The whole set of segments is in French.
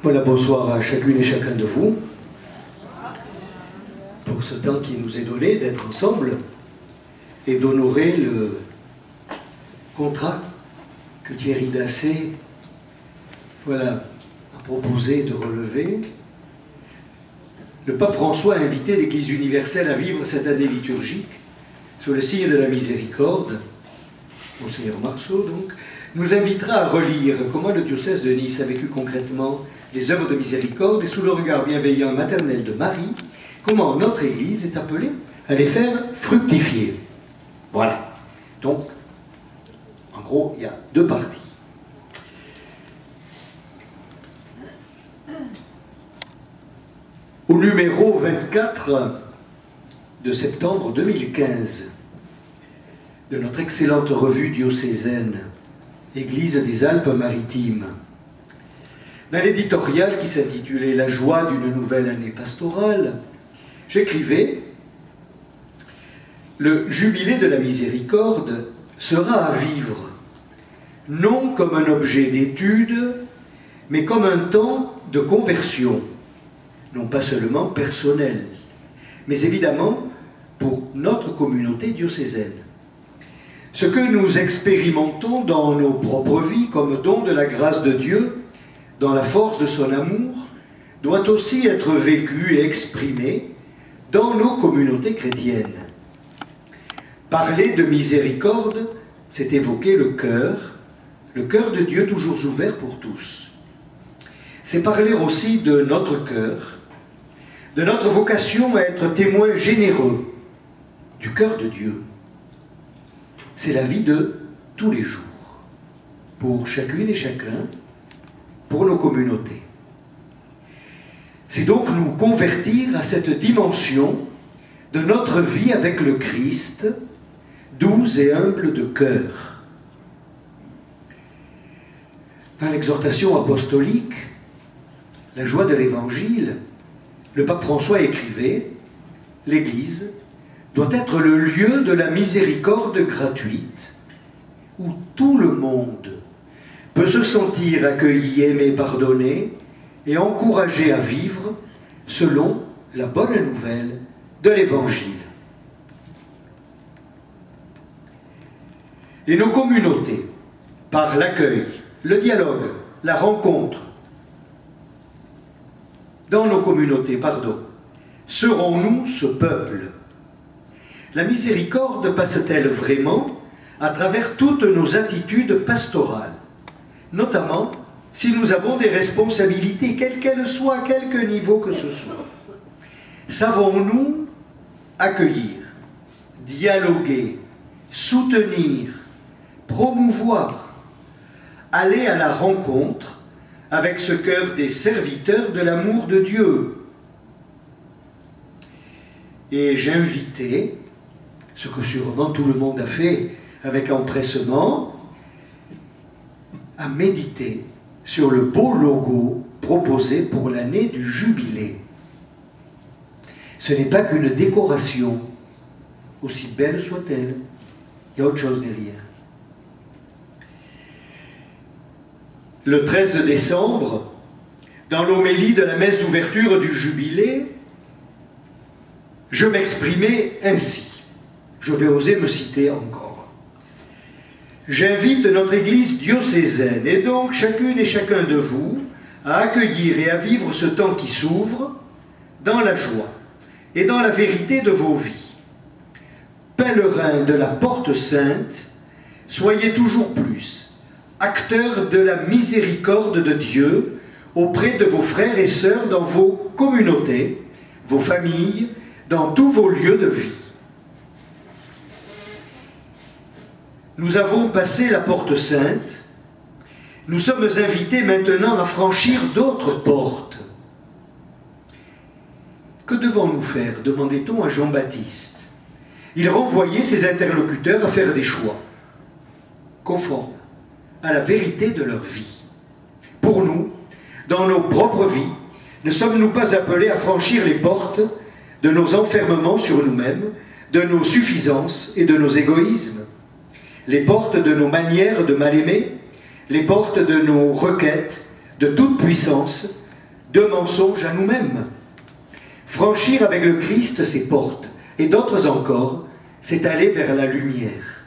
Voilà, bonsoir à chacune et chacun de vous pour ce temps qui nous est donné d'être ensemble et d'honorer le contrat que Thierry Dassé a proposé de relever. Le pape François a invité l'Église universelle à vivre cette année liturgique sous le signe de la miséricorde. Monseigneur Marceau, donc, nous invitera à relire comment le diocèse de Nice a vécu concrètement les œuvres de miséricorde et sous le regard bienveillant et maternel de Marie, comment notre Église est appelée à les faire fructifier. Voilà. Donc, en gros, il y a deux parties. Au numéro 24 de septembre 2015 de notre excellente revue diocésaine Église des Alpes-Maritimes, dans l'éditorial qui s'intitulait « La joie d'une nouvelle année pastorale », j'écrivais « Le jubilé de la miséricorde sera à vivre, non comme un objet d'étude, mais comme un temps de conversion, non pas seulement personnel, mais évidemment pour notre communauté diocésaine. Ce que nous expérimentons dans nos propres vies comme don de la grâce de Dieu, dans la force de son amour, doit aussi être vécu et exprimé dans nos communautés chrétiennes. Parler de miséricorde, c'est évoquer le cœur de Dieu toujours ouvert pour tous. C'est parler aussi de notre cœur, de notre vocation à être témoin généreux du cœur de Dieu. C'est la vie de tous les jours, pour chacune et chacun, pour nos communautés. C'est donc nous convertir à cette dimension de notre vie avec le Christ, doux et humble de cœur. Dans l'exhortation apostolique, la joie de l'Évangile, le pape François écrivait « L'Église doit être le lieu de la miséricorde gratuite, où tout le monde peut se sentir accueilli, aimé, pardonné et encouragé à vivre selon la bonne nouvelle de l'Évangile. » Et nos communautés, par l'accueil, le dialogue, la rencontre, dans nos communautés, serons-nous ce peuple? La miséricorde passe-t-elle vraiment à travers toutes nos attitudes pastorales, notamment si nous avons des responsabilités, quelles qu'elles soient, à quelque niveau que ce soit? Savons-nous accueillir, dialoguer, soutenir, promouvoir, aller à la rencontre avec ce cœur des serviteurs de l'amour de Dieu? Et j'invitais, ce que sûrement tout le monde a fait avec empressement, à méditer sur le beau logo proposé pour l'année du jubilé. Ce n'est pas qu'une décoration, aussi belle soit-elle, il y a autre chose derrière. Le 13 décembre, dans l'homélie de la messe d'ouverture du jubilé, je m'exprimais ainsi. Je vais oser me citer encore. J'invite notre Église diocésaine et donc chacune et chacun de vous à accueillir et à vivre ce temps qui s'ouvre dans la joie et dans la vérité de vos vies. Pèlerins de la porte sainte, soyez toujours plus acteurs de la miséricorde de Dieu auprès de vos frères et sœurs dans vos communautés, vos familles, dans tous vos lieux de vie. Nous avons passé la porte sainte, nous sommes invités maintenant à franchir d'autres portes. Que devons-nous faire? Demandait-on à Jean-Baptiste. Il renvoyait ses interlocuteurs à faire des choix, conformes à la vérité de leur vie. Pour nous, dans nos propres vies, ne sommes-nous pas appelés à franchir les portes de nos enfermements sur nous-mêmes, de nos suffisances et de nos égoïsmes? Les portes de nos manières de mal aimer, les portes de nos requêtes de toute puissance de mensonges à nous-mêmes. Franchir avec le Christ ses portes, et d'autres encore, c'est aller vers la lumière.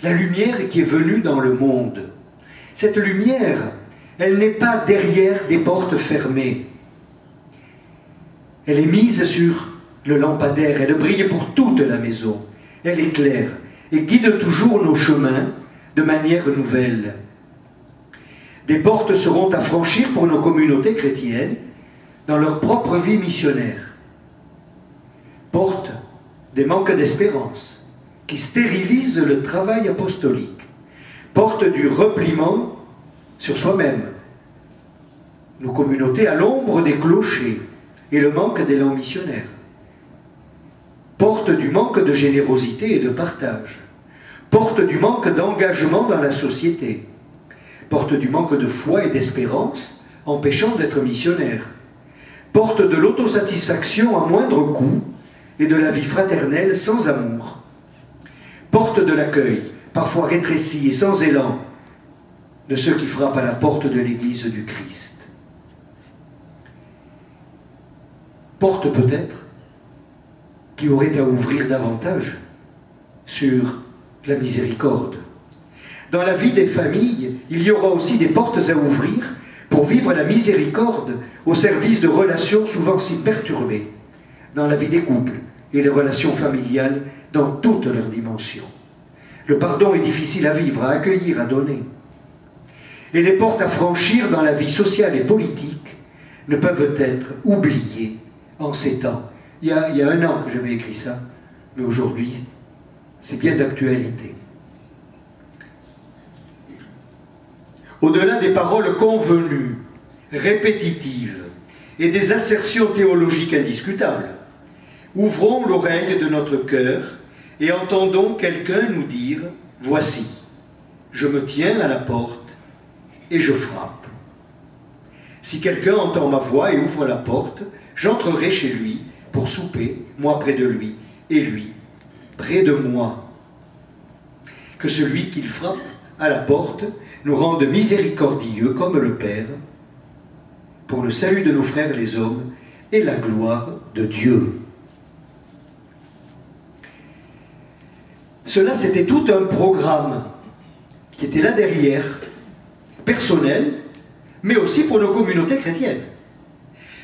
La lumière qui est venue dans le monde. Cette lumière, elle n'est pas derrière des portes fermées. Elle est mise sur le lampadaire, elle brille pour toute la maison. Elle éclaire et guide toujours nos chemins de manière nouvelle. Des portes seront à franchir pour nos communautés chrétiennes dans leur propre vie missionnaire. Portes des manques d'espérance qui stérilisent le travail apostolique. Portes du repliement sur soi-même. Nos communautés à l'ombre des clochers et le manque d'élan missionnaire. Porte du manque de générosité et de partage. Porte du manque d'engagement dans la société. Porte du manque de foi et d'espérance, empêchant d'être missionnaire. Porte de l'autosatisfaction à moindre coût et de la vie fraternelle sans amour. Porte de l'accueil, parfois rétréci et sans élan, de ceux qui frappent à la porte de l'Église du Christ. Porte peut-être qui aurait à ouvrir davantage sur la miséricorde. Dans la vie des familles, il y aura aussi des portes à ouvrir pour vivre la miséricorde au service de relations souvent si perturbées, dans la vie des couples et les relations familiales dans toutes leurs dimensions. Le pardon est difficile à vivre, à accueillir, à donner. Et les portes à franchir dans la vie sociale et politique ne peuvent être oubliées en ces temps. Il y a 1 an que j'avais écrit ça, mais aujourd'hui, c'est bien d'actualité. Au-delà des paroles convenues, répétitives, et des assertions théologiques indiscutables, ouvrons l'oreille de notre cœur et entendons quelqu'un nous dire « Voici, je me tiens à la porte et je frappe. Si quelqu'un entend ma voix et ouvre la porte, j'entrerai chez lui pour souper, moi près de lui, et lui près de moi. » Que celui qu'il frappe à la porte nous rende miséricordieux comme le Père, pour le salut de nos frères les hommes et la gloire de Dieu. Cela, c'était tout un programme qui était là derrière, personnel, mais aussi pour nos communautés chrétiennes.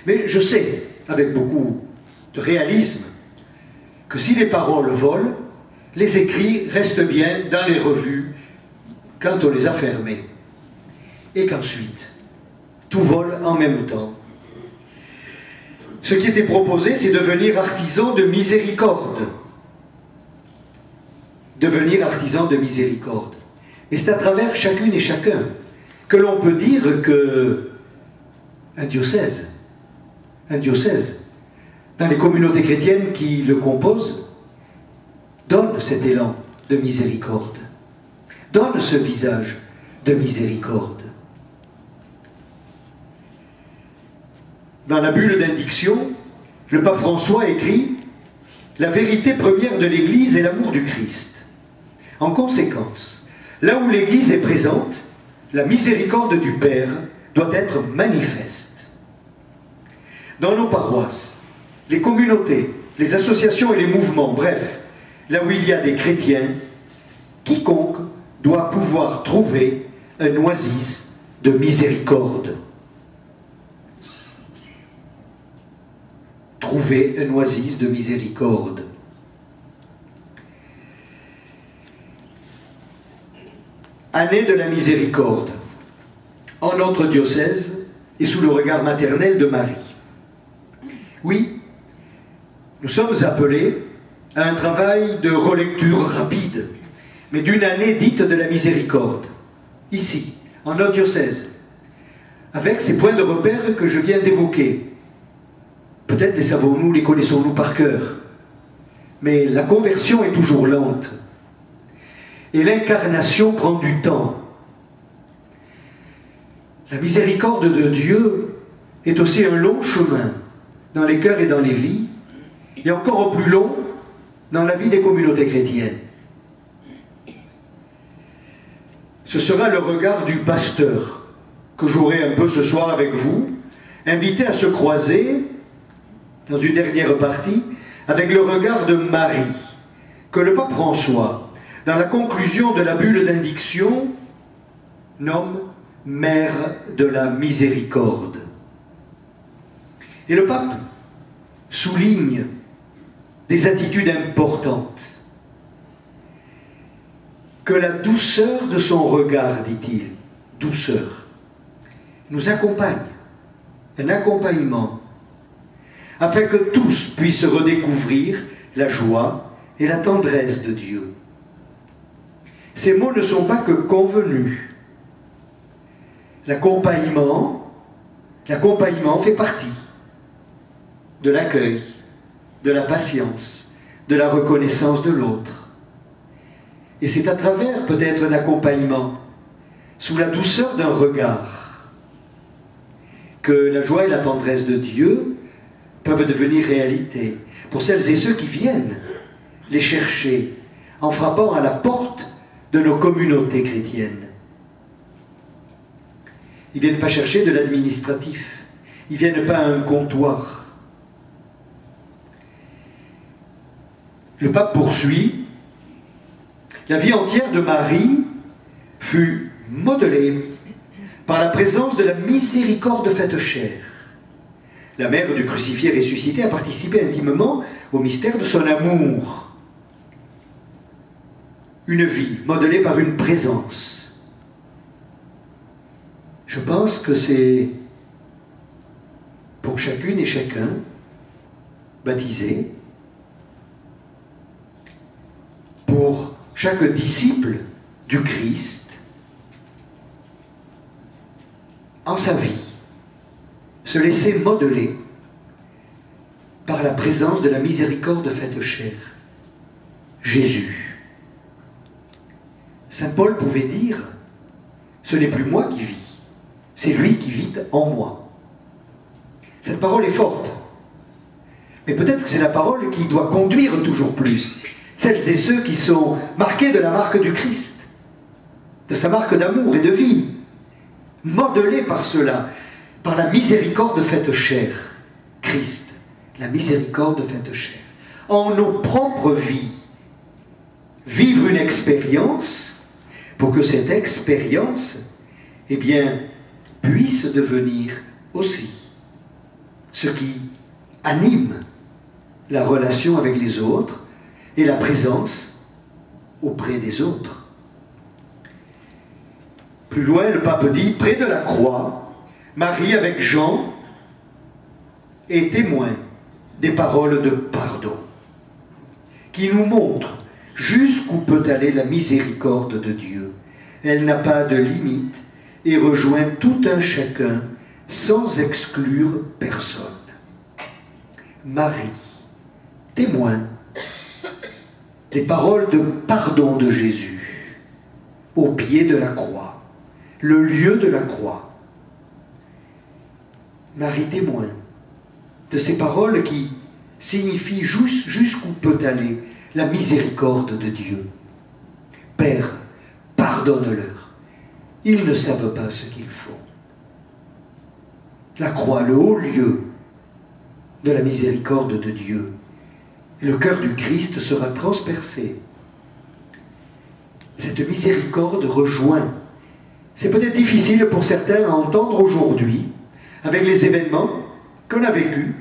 Mais je sais, avec beaucoup de réalisme, que si les paroles volent, les écrits restent bien dans les revues quand on les a fermés. Et qu'ensuite, tout vole en même temps. Ce qui était proposé, c'est devenir artisan de miséricorde. Devenir artisan de miséricorde. Et c'est à travers chacune et chacun que l'on peut dire que un diocèse, dans les communautés chrétiennes qui le composent, donne cet élan de miséricorde, donne ce visage de miséricorde. Dans la bulle d'indiction, le pape François écrit « La vérité première de l'Église est l'amour du Christ. En conséquence, là où l'Église est présente, la miséricorde du Père doit être manifeste. Dans nos paroisses, les communautés, les associations et les mouvements, bref, là où il y a des chrétiens, quiconque doit pouvoir trouver un oasis de miséricorde. Trouver un oasis de miséricorde. Année de la miséricorde, en notre diocèse et sous le regard maternel de Marie. Oui, nous sommes appelés à un travail de relecture rapide, mais d'une année dite de la miséricorde, ici, en notre diocèse, avec ces points de repère que je viens d'évoquer. Peut-être les savons-nous, les connaissons-nous par cœur, mais la conversion est toujours lente. Et l'incarnation prend du temps. La miséricorde de Dieu est aussi un long chemin dans les cœurs et dans les vies, et encore plus long dans la vie des communautés chrétiennes. Ce sera le regard du pasteur que j'aurai un peu ce soir avec vous, invité à se croiser, dans une dernière partie, avec le regard de Marie, que le pape François, dans la conclusion de la bulle d'indiction, nomme Mère de la Miséricorde. Et le pape souligne des attitudes importantes. Que la douceur de son regard, dit-il, douceur, nous accompagne, un accompagnement, afin que tous puissent redécouvrir la joie et la tendresse de Dieu. Ces mots ne sont pas que convenus. L'accompagnement fait partie de l'accueil, de la patience, de la reconnaissance de l'autre. Et c'est à travers peut-être un accompagnement, sous la douceur d'un regard, que la joie et la tendresse de Dieu peuvent devenir réalité pour celles et ceux qui viennent les chercher en frappant à la porte de nos communautés chrétiennes. Ils ne viennent pas chercher de l'administratif, ils ne viennent pas à un comptoir. Le pape poursuit: la vie entière de Marie fut modelée par la présence de la miséricorde faite chair. La mère du crucifié ressuscité a participé intimement au mystère de son amour. Une vie modelée par une présence. Je pense que c'est pour chacune et chacun baptisé, pour chaque disciple du Christ, en sa vie, se laisser modeler par la présence de la miséricorde faite chair, Jésus. Saint Paul pouvait dire: ce n'est plus moi qui vis, c'est lui qui vit en moi. Cette parole est forte, mais peut-être que c'est la parole qui doit conduire toujours plus celles et ceux qui sont marqués de la marque du Christ, de sa marque d'amour et de vie, modelés par cela, par la miséricorde faite chair, Christ, la miséricorde faite chair. En nos propres vies, vivre une expérience pour que cette expérience, eh bien, puisse devenir aussi ce qui anime la relation avec les autres et la présence auprès des autres. Plus loin, le pape dit: près de la croix, Marie avec Jean est témoin des paroles de pardon qui nous montrent jusqu'où peut aller la miséricorde de Dieu. Elle n'a pas de limite et rejoint tout un chacun sans exclure personne. Marie, témoin des paroles de pardon de Jésus au pied de la croix, le lieu de la croix. Marie, témoin de ces paroles qui signifient jusqu'où peut aller la miséricorde de Dieu. Père, pardonne-leur, ils ne savent pas ce qu'ils font. La croix, le haut lieu de la miséricorde de Dieu. Le cœur du Christ sera transpercé. Cette miséricorde rejoint. C'est peut-être difficile pour certains à entendre aujourd'hui, avec les événements qu'on a vécus,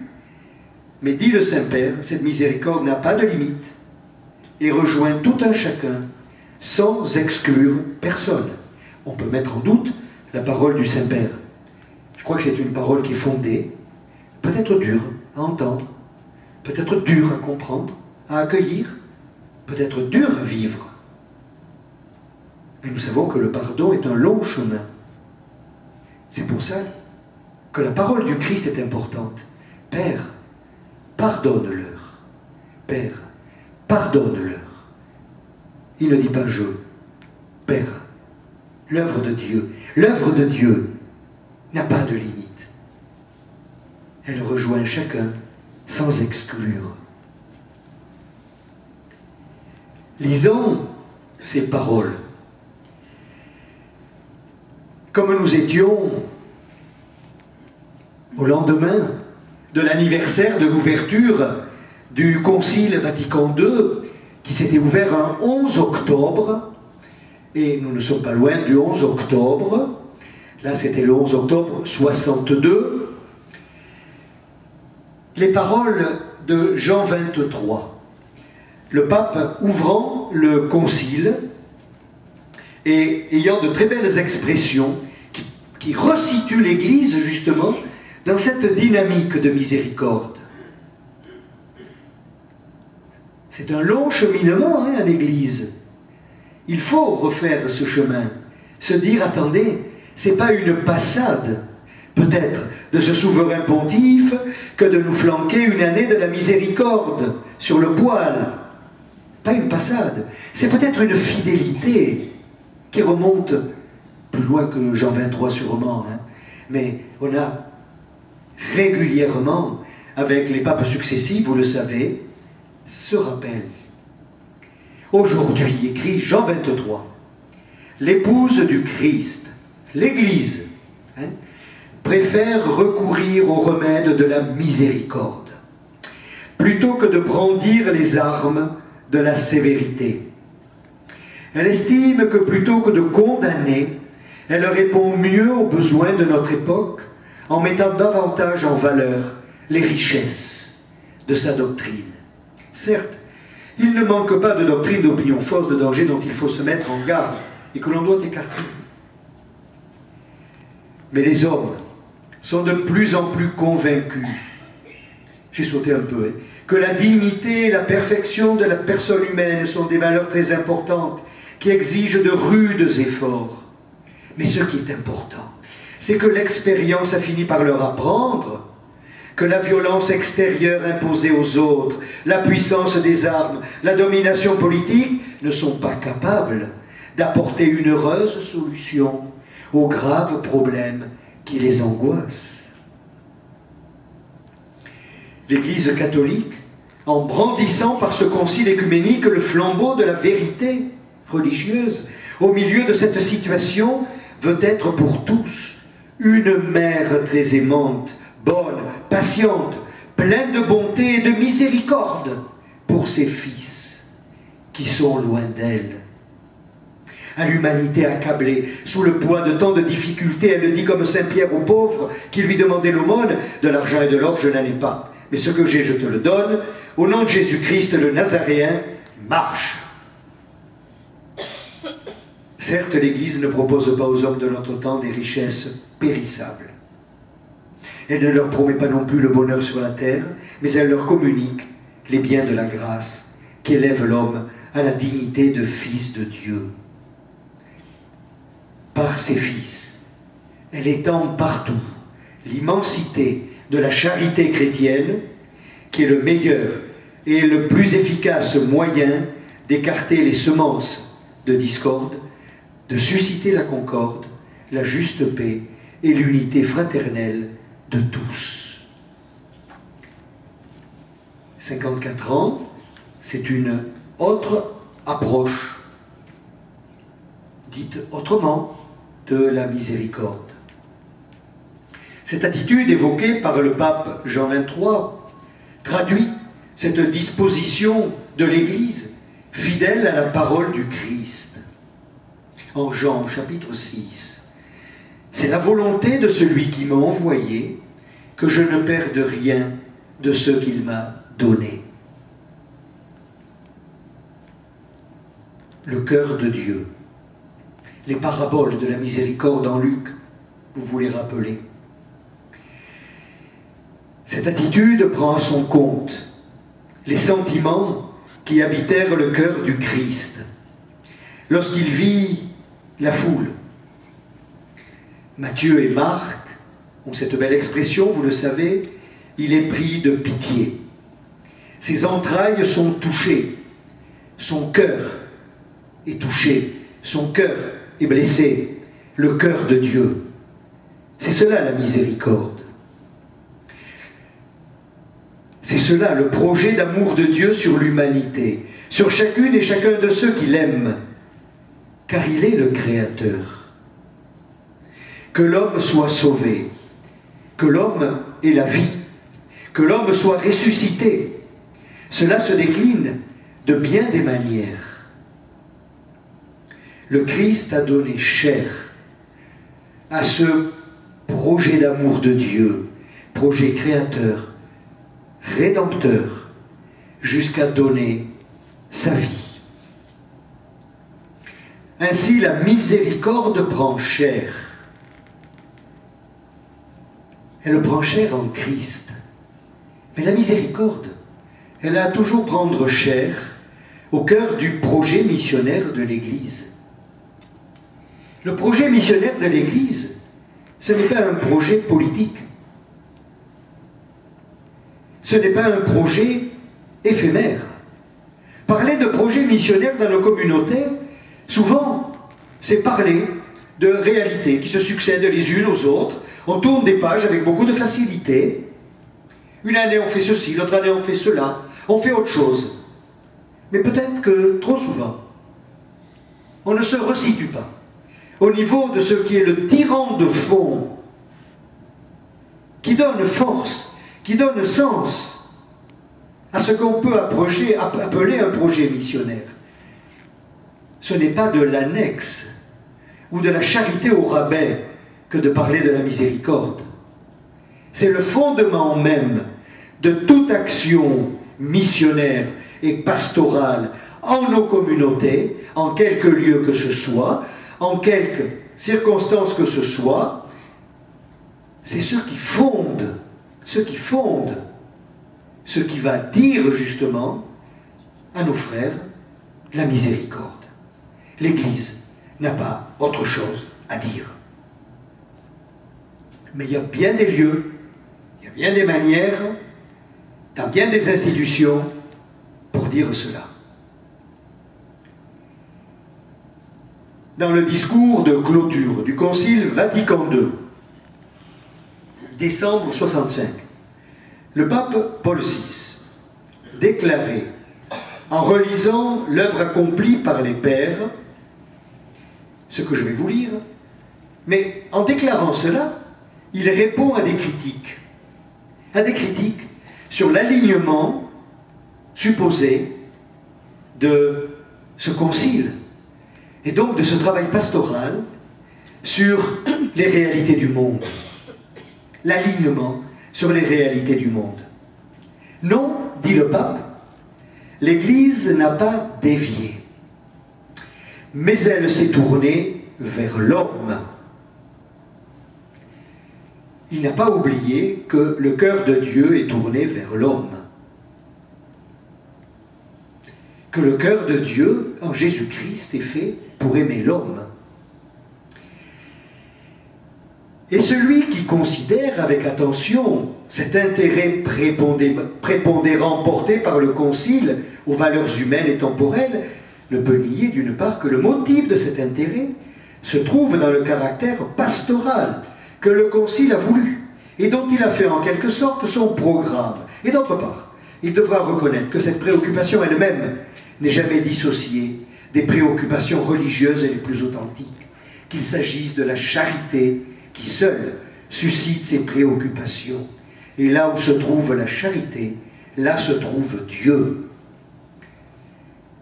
mais dit le Saint-Père, cette miséricorde n'a pas de limite et rejoint tout un chacun, sans exclure personne. On peut mettre en doute la parole du Saint-Père. Je crois que c'est une parole qui est fondée, peut-être dure à entendre, peut-être dure à comprendre, à accueillir, peut-être dure à vivre. Mais nous savons que le pardon est un long chemin. C'est pour ça que la parole du Christ est importante. Père, pardonne-leur. Père, pardonne-leur. Il ne dit pas je. Père, l'œuvre de Dieu n'a pas de limite. Elle rejoint chacun sans exclure. Lisons ces paroles. Comme nous étions au lendemain de l'anniversaire de l'ouverture du Concile Vatican II, qui s'était ouvert un 11 octobre, et nous ne sommes pas loin du 11 octobre, là c'était le 11 octobre 62, les paroles de Jean 23, le pape ouvrant le concile et ayant de très belles expressions qui resituent l'Église justement dans cette dynamique de miséricorde. C'est un long cheminement, hein, à l'Église. Il faut refaire ce chemin, se dire, attendez, c'est pas une passade, peut-être, de ce souverain pontife que de nous flanquer une année de la miséricorde sur le poil. Pas une passade, c'est peut-être une fidélité qui remonte plus loin que Jean 23 sûrement, hein. Mais on a régulièrement, avec les papes successifs, vous le savez, ce rappel. Aujourd'hui, écrit Jean 23, l'épouse du Christ, l'Église, hein, préfère recourir au remède de la miséricorde, plutôt que de brandir les armes de la sévérité. Elle estime que plutôt que de condamner, elle répond mieux aux besoins de notre époque en mettant davantage en valeur les richesses de sa doctrine. Certes, il ne manque pas de doctrines d'opinion fausse, de dangers dont il faut se mettre en garde et que l'on doit écarter. Mais les hommes sont de plus en plus convaincus, j'ai sauté un peu, hein, que la dignité et la perfection de la personne humaine sont des valeurs très importantes qui exigent de rudes efforts. Mais ce qui est important, c'est que l'expérience a fini par leur apprendre que la violence extérieure imposée aux autres, la puissance des armes, la domination politique ne sont pas capables d'apporter une heureuse solution aux graves problèmes qui les angoissent. L'Église catholique, en brandissant par ce concile écuménique le flambeau de la vérité religieuse, au milieu de cette situation, veut être pour tous une mère très aimante, bonne, patiente, pleine de bonté et de miséricorde pour ses fils qui sont loin d'elle. À l'humanité accablée, sous le poids de tant de difficultés, elle dit comme Saint Pierre aux pauvres qui lui demandaient l'aumône, de l'argent et de l'or je n'en ai pas, mais ce que j'ai je te le donne, au nom de Jésus-Christ le Nazaréen, marche. Certes, l'Église ne propose pas aux hommes de notre temps des richesses périssables. Elle ne leur promet pas non plus le bonheur sur la terre, mais elle leur communique les biens de la grâce qui élèvent l'homme à la dignité de fils de Dieu. Par ses fils, elle étend partout l'immensité de la charité chrétienne, qui est le meilleur et le plus efficace moyen d'écarter les semences de discorde, de susciter la concorde, la juste paix et l'unité fraternelle de tous. 54 ans, c'est une autre approche, dite autrement, de la miséricorde. Cette attitude évoquée par le pape Jean 23 traduit cette disposition de l'Église fidèle à la parole du Christ. En Jean chapitre 6, c'est la volonté de celui qui m'a envoyé que je ne perde rien de ce qu'il m'a donné. Le cœur de Dieu. Les paraboles de la miséricorde en Luc, vous vous les rappelez. Cette attitude prend à son compte les sentiments qui habitèrent le cœur du Christ lorsqu'il vit la foule. Matthieu et Marc ont cette belle expression, vous le savez, il est pris de pitié. Ses entrailles sont touchées, son cœur est touché, son cœur est blessé, le cœur de Dieu. C'est cela la miséricorde. C'est cela le projet d'amour de Dieu sur l'humanité, sur chacune et chacun de ceux qui l'aiment, car il est le Créateur. Que l'homme soit sauvé, que l'homme est la vie, que l'homme soit ressuscité. Cela se décline de bien des manières. Le Christ a donné chair à ce projet d'amour de Dieu, projet créateur, rédempteur, jusqu'à donner sa vie. Ainsi, la miséricorde prend chair. Elle prend chair en Christ. Mais la miséricorde, elle a toujours prendre chair au cœur du projet missionnaire de l'Église. Le projet missionnaire de l'Église, ce n'est pas un projet politique. Ce n'est pas un projet éphémère. Parler de projet missionnaire dans nos communautés, souvent, c'est parler de réalités qui se succèdent les unes aux autres. On tourne des pages avec beaucoup de facilité. Une année on fait ceci, l'autre année on fait cela, on fait autre chose. Mais peut-être que trop souvent, on ne se resitue pas au niveau de ce qui est le tyran de fond, qui donne force, qui donne sens à ce qu'on peut appeler un projet missionnaire. Ce n'est pas de l'annexe ou de la charité au rabais que de parler de la miséricorde. C'est le fondement même de toute action missionnaire et pastorale en nos communautés, en quelque lieu que ce soit, en quelque circonstance que ce soit. C'est ce qui fonde, ce qui va dire justement à nos frères la miséricorde. L'Église n'a pas autre chose à dire. Mais il y a bien des lieux, il y a bien des manières, dans bien des institutions pour dire cela. Dans le discours de clôture du Concile Vatican II, décembre 65, le pape Paul VI déclarait, en relisant l'œuvre accomplie par les pères, ce que je vais vous lire, mais en déclarant cela, il répond à des critiques sur l'alignement supposé de ce concile, et donc de ce travail pastoral sur les réalités du monde. L'alignement sur les réalités du monde. Non, dit le pape, l'Église n'a pas dévié, mais elle s'est tournée vers l'homme. Il n'a pas oublié que le cœur de Dieu est tourné vers l'homme. Que le cœur de Dieu, en Jésus-Christ, est fait pour aimer l'homme. Et celui qui considère avec attention cet intérêt prépondérant porté par le Concile aux valeurs humaines et temporelles ne peut nier d'une part que le motif de cet intérêt se trouve dans le caractère pastoral que le Concile a voulu et dont il a fait en quelque sorte son programme. Et d'autre part, il devra reconnaître que cette préoccupation elle-même n'est jamais dissociée des préoccupations religieuses les plus authentiques, qu'il s'agisse de la charité qui seule suscite ces préoccupations. Et là où se trouve la charité, là se trouve Dieu.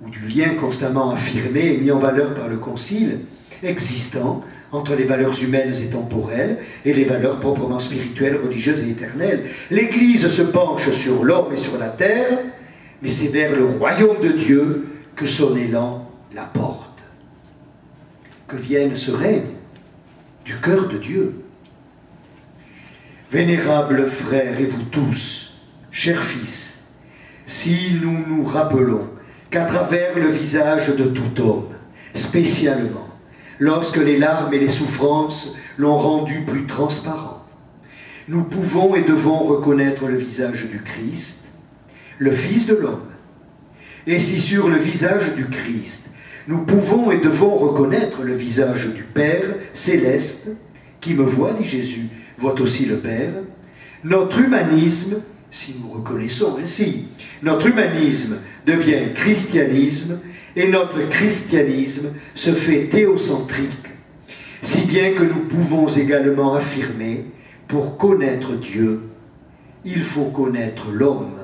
Ou du lien constamment affirmé et mis en valeur par le Concile, existant entre les valeurs humaines et temporelles et les valeurs proprement spirituelles, religieuses et éternelles. L'Église se penche sur l'homme et sur la terre, mais c'est vers le royaume de Dieu que son élan la porte. Que vienne ce règne du cœur de Dieu. Vénérables frères et vous tous, chers fils, si nous nous rappelons qu'à travers le visage de tout homme, spécialement, lorsque les larmes et les souffrances l'ont rendu plus transparent, nous pouvons et devons reconnaître le visage du Christ, le Fils de l'homme. Et si sur le visage du Christ, nous pouvons et devons reconnaître le visage du Père céleste, qui me voit, dit Jésus, voit aussi le Père, notre humanisme, si nous reconnaissons ainsi, notre humanisme devient christianisme, et notre christianisme se fait théocentrique, si bien que nous pouvons également affirmer, pour connaître Dieu, il faut connaître l'homme.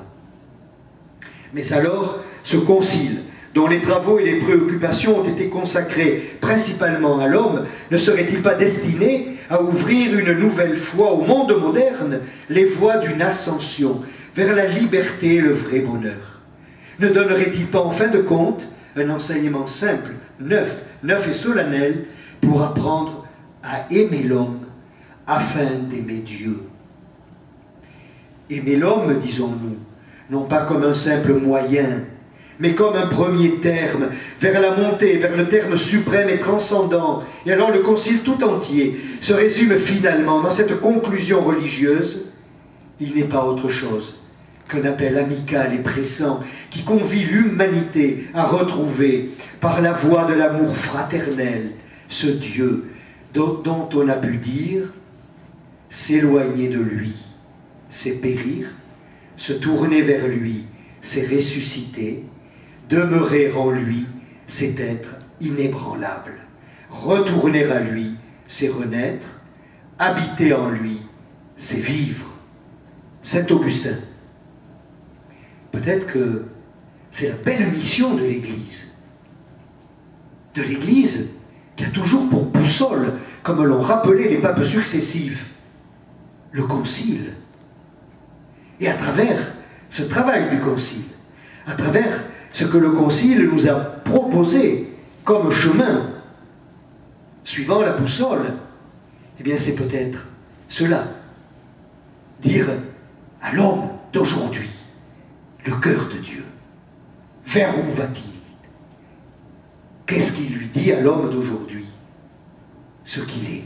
Mais alors, ce concile, dont les travaux et les préoccupations ont été consacrés principalement à l'homme, ne serait-il pas destiné à ouvrir une nouvelle fois au monde moderne les voies d'une ascension vers la liberté et le vrai bonheur? Ne donnerait-il pas en fin de compte un enseignement simple, neuf et solennel pour apprendre à aimer l'homme afin d'aimer Dieu? Aimer l'homme, disons-nous, non pas comme un simple moyen, mais comme un premier terme, vers la montée, vers le terme suprême et transcendant. Et alors le concile tout entier se résume finalement dans cette conclusion religieuse: il n'est pas autre chose qu'un appel amical et pressant qui convie l'humanité à retrouver, par la voie de l'amour fraternel, ce Dieu dont on a pu dire: s'éloigner de lui, c'est périr, se tourner vers lui, c'est ressusciter, demeurer en lui, c'est être inébranlable. Retourner à lui, c'est renaître. Habiter en lui, c'est vivre. Saint Augustin. Peut-être que c'est la belle mission de l'Église. De l'Église qui a toujours pour boussole, comme l'ont rappelé les papes successifs, le concile. Et à travers ce travail du concile, à travers ce que le concile nous a proposé comme chemin, suivant la boussole, eh bien c'est peut-être cela. Dire à l'homme d'aujourd'hui, le cœur de Dieu, vers où va-t-il? Qu'est-ce qu'il lui dit à l'homme d'aujourd'hui? Ce qu'il est.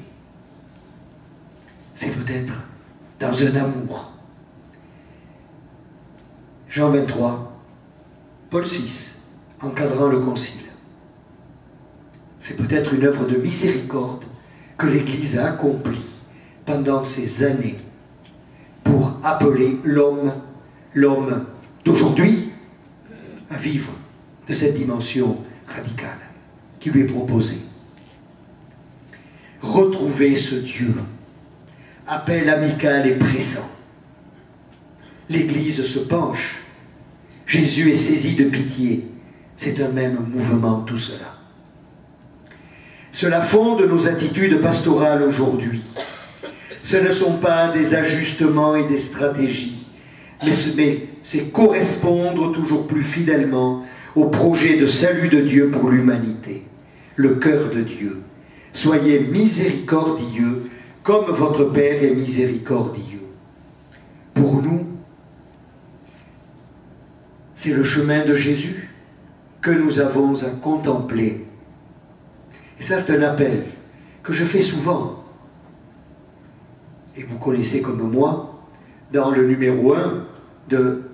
C'est peut-être dans un amour. Jean 23, Paul VI, encadrant le concile. C'est peut-être une œuvre de miséricorde que l'Église a accomplie pendant ces années pour appeler l'homme d'aujourd'hui à vivre de cette dimension radicale qui lui est proposée. Retrouver ce Dieu, appel amical et pressant. L'Église se penche, Jésus est saisi de pitié, c'est un même mouvement tout cela. Cela fonde nos attitudes pastorales aujourd'hui. Ce ne sont pas des ajustements et des stratégies, mais c'est correspondre toujours plus fidèlement au projet de salut de Dieu pour l'humanité, le cœur de Dieu. Soyez miséricordieux comme votre Père est miséricordieux. Pour nous, c'est le chemin de Jésus que nous avons à contempler. Et ça, c'est un appel que je fais souvent. Et vous connaissez comme moi, dans le numéro 1 de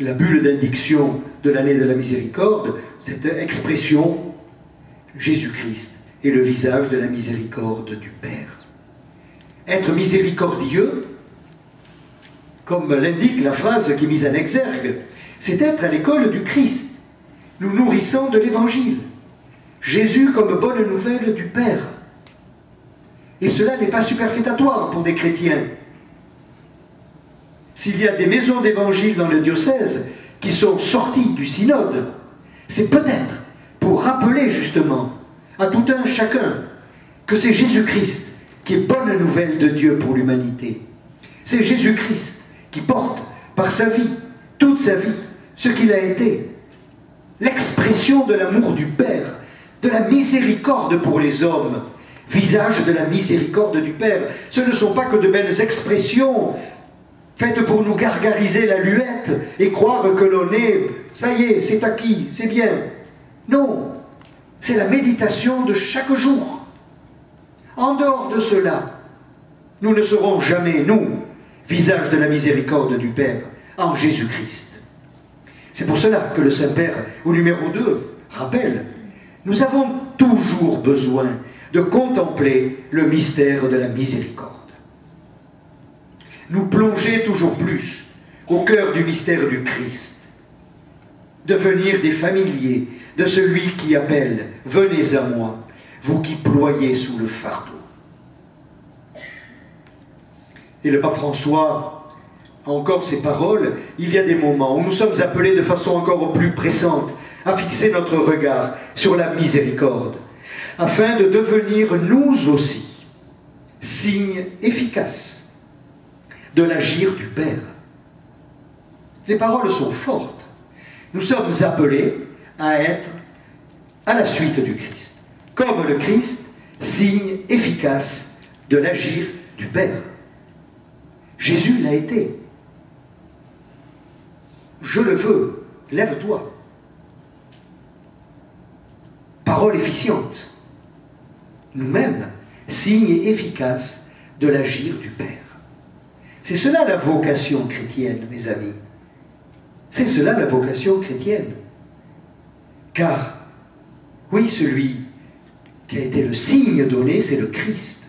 la bulle d'indiction de l'année de la miséricorde, cette expression « Jésus-Christ est le visage de la miséricorde du Père ». Être miséricordieux, comme l'indique la phrase qui est mise en exergue, c'est être à l'école du Christ, nous nourrissant de l'Évangile. Jésus comme bonne nouvelle du Père. Et cela n'est pas superfétatoire pour des chrétiens. S'il y a des maisons d'évangile dans le diocèse qui sont sorties du synode, c'est peut-être pour rappeler justement à tout un chacun que c'est Jésus-Christ qui est bonne nouvelle de Dieu pour l'humanité. C'est Jésus-Christ qui porte par sa vie, toute sa vie, ce qu'il a été. L'expression de l'amour du Père, de la miséricorde pour les hommes, visage de la miséricorde du Père. Ce ne sont pas que de belles expressions faites pour nous gargariser la luette et croire que l'on est, ça y est, c'est acquis, c'est bien. Non, c'est la méditation de chaque jour. En dehors de cela, nous ne serons jamais, nous, visage de la miséricorde du Père, en Jésus-Christ. C'est pour cela que le Saint-Père, au numéro 2, rappelle, nous avons toujours besoin de contempler le mystère de la miséricorde. Nous plonger toujours plus au cœur du mystère du Christ. Devenir des familiers de celui qui appelle « Venez à moi, vous qui ployez sous le fardeau ». Et le pape François encore ces paroles, il y a des moments où nous sommes appelés de façon encore plus pressante à fixer notre regard sur la miséricorde, afin de devenir nous aussi signes efficaces de l'agir du Père. Les paroles sont fortes. Nous sommes appelés à être à la suite du Christ, comme le Christ, signe efficace de l'agir du Père. Jésus l'a été. Je le veux, lève-toi. Parole efficiente. Nous-mêmes, signe efficace de l'agir du Père. C'est cela la vocation chrétienne, mes amis. C'est cela la vocation chrétienne. Car, oui, celui qui a été le signe donné, c'est le Christ.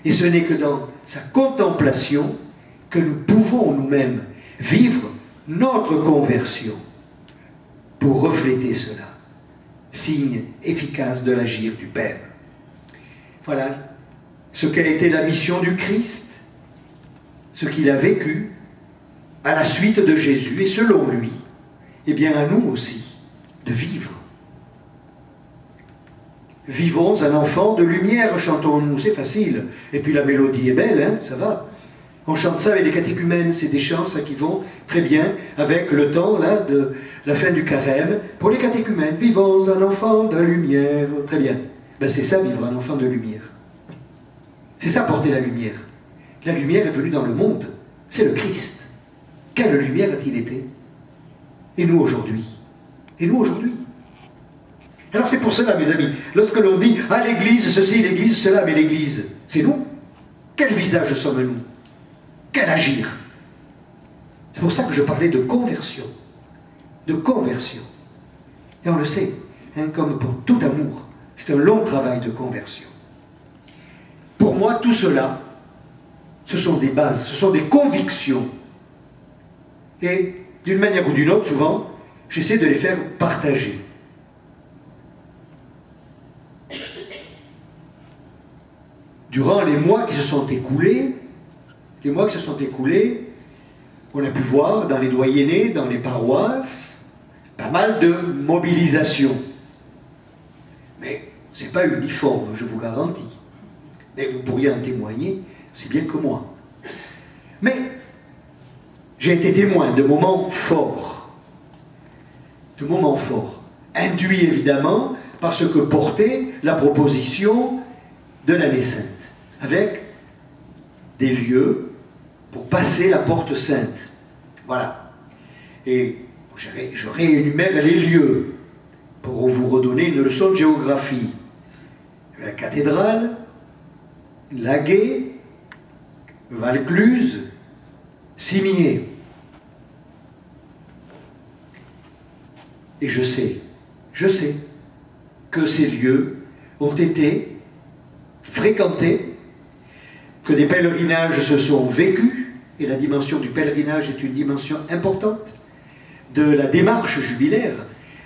Et ce n'est que dans sa contemplation que nous pouvons nous-mêmes vivre notre conversion pour refléter cela. Signe efficace de l'agir du Père. Voilà ce qu'a été la mission du Christ, ce qu'il a vécu à la suite de Jésus, et selon lui, et bien à nous aussi, de vivre. Vivons un enfant de lumière, chantons-nous, c'est facile. Et puis la mélodie est belle, hein, ça va. On chante ça avec les catéchumènes, c'est des chants ça, qui vont très bien avec le temps là, de la fin du carême. Pour les catéchumènes, vivons un enfant de lumière, très bien. Ben, c'est ça, vivre un enfant de lumière. C'est ça, porter la lumière. La lumière est venue dans le monde, c'est le Christ. Quelle lumière a-t-il été? Et nous aujourd'hui? Et nous aujourd'hui? Alors c'est pour cela, mes amis, lorsque l'on dit « Ah, l'Église, ceci, l'Église, cela », mais l'Église, c'est nous. Quel visage sommes-nous? Quel agir? C'est pour ça que je parlais de conversion. De conversion. Et on le sait, hein, comme pour tout amour, c'est un long travail de conversion. Pour moi, tout cela, ce sont des bases, ce sont des convictions. Et d'une manière ou d'une autre, souvent, j'essaie de les faire partager. Durant les mois qui se sont écoulés, on a pu voir dans les doyennés, dans les paroisses, pas mal de mobilisation. Mais ce n'est pas uniforme, je vous garantis. Mais vous pourriez en témoigner aussi bien que moi. Mais j'ai été témoin de moments forts. De moments forts. Induits évidemment par ce que portait la proposition de l'année sainte. Avec des lieux pour passer la porte sainte. Voilà. Et je réénumère les lieux pour vous redonner une leçon de géographie. La cathédrale, Laguet, Valcluse, Cimier. Et je sais que ces lieux ont été fréquentés, que des pèlerinages se sont vécus, et la dimension du pèlerinage est une dimension importante de la démarche jubilaire.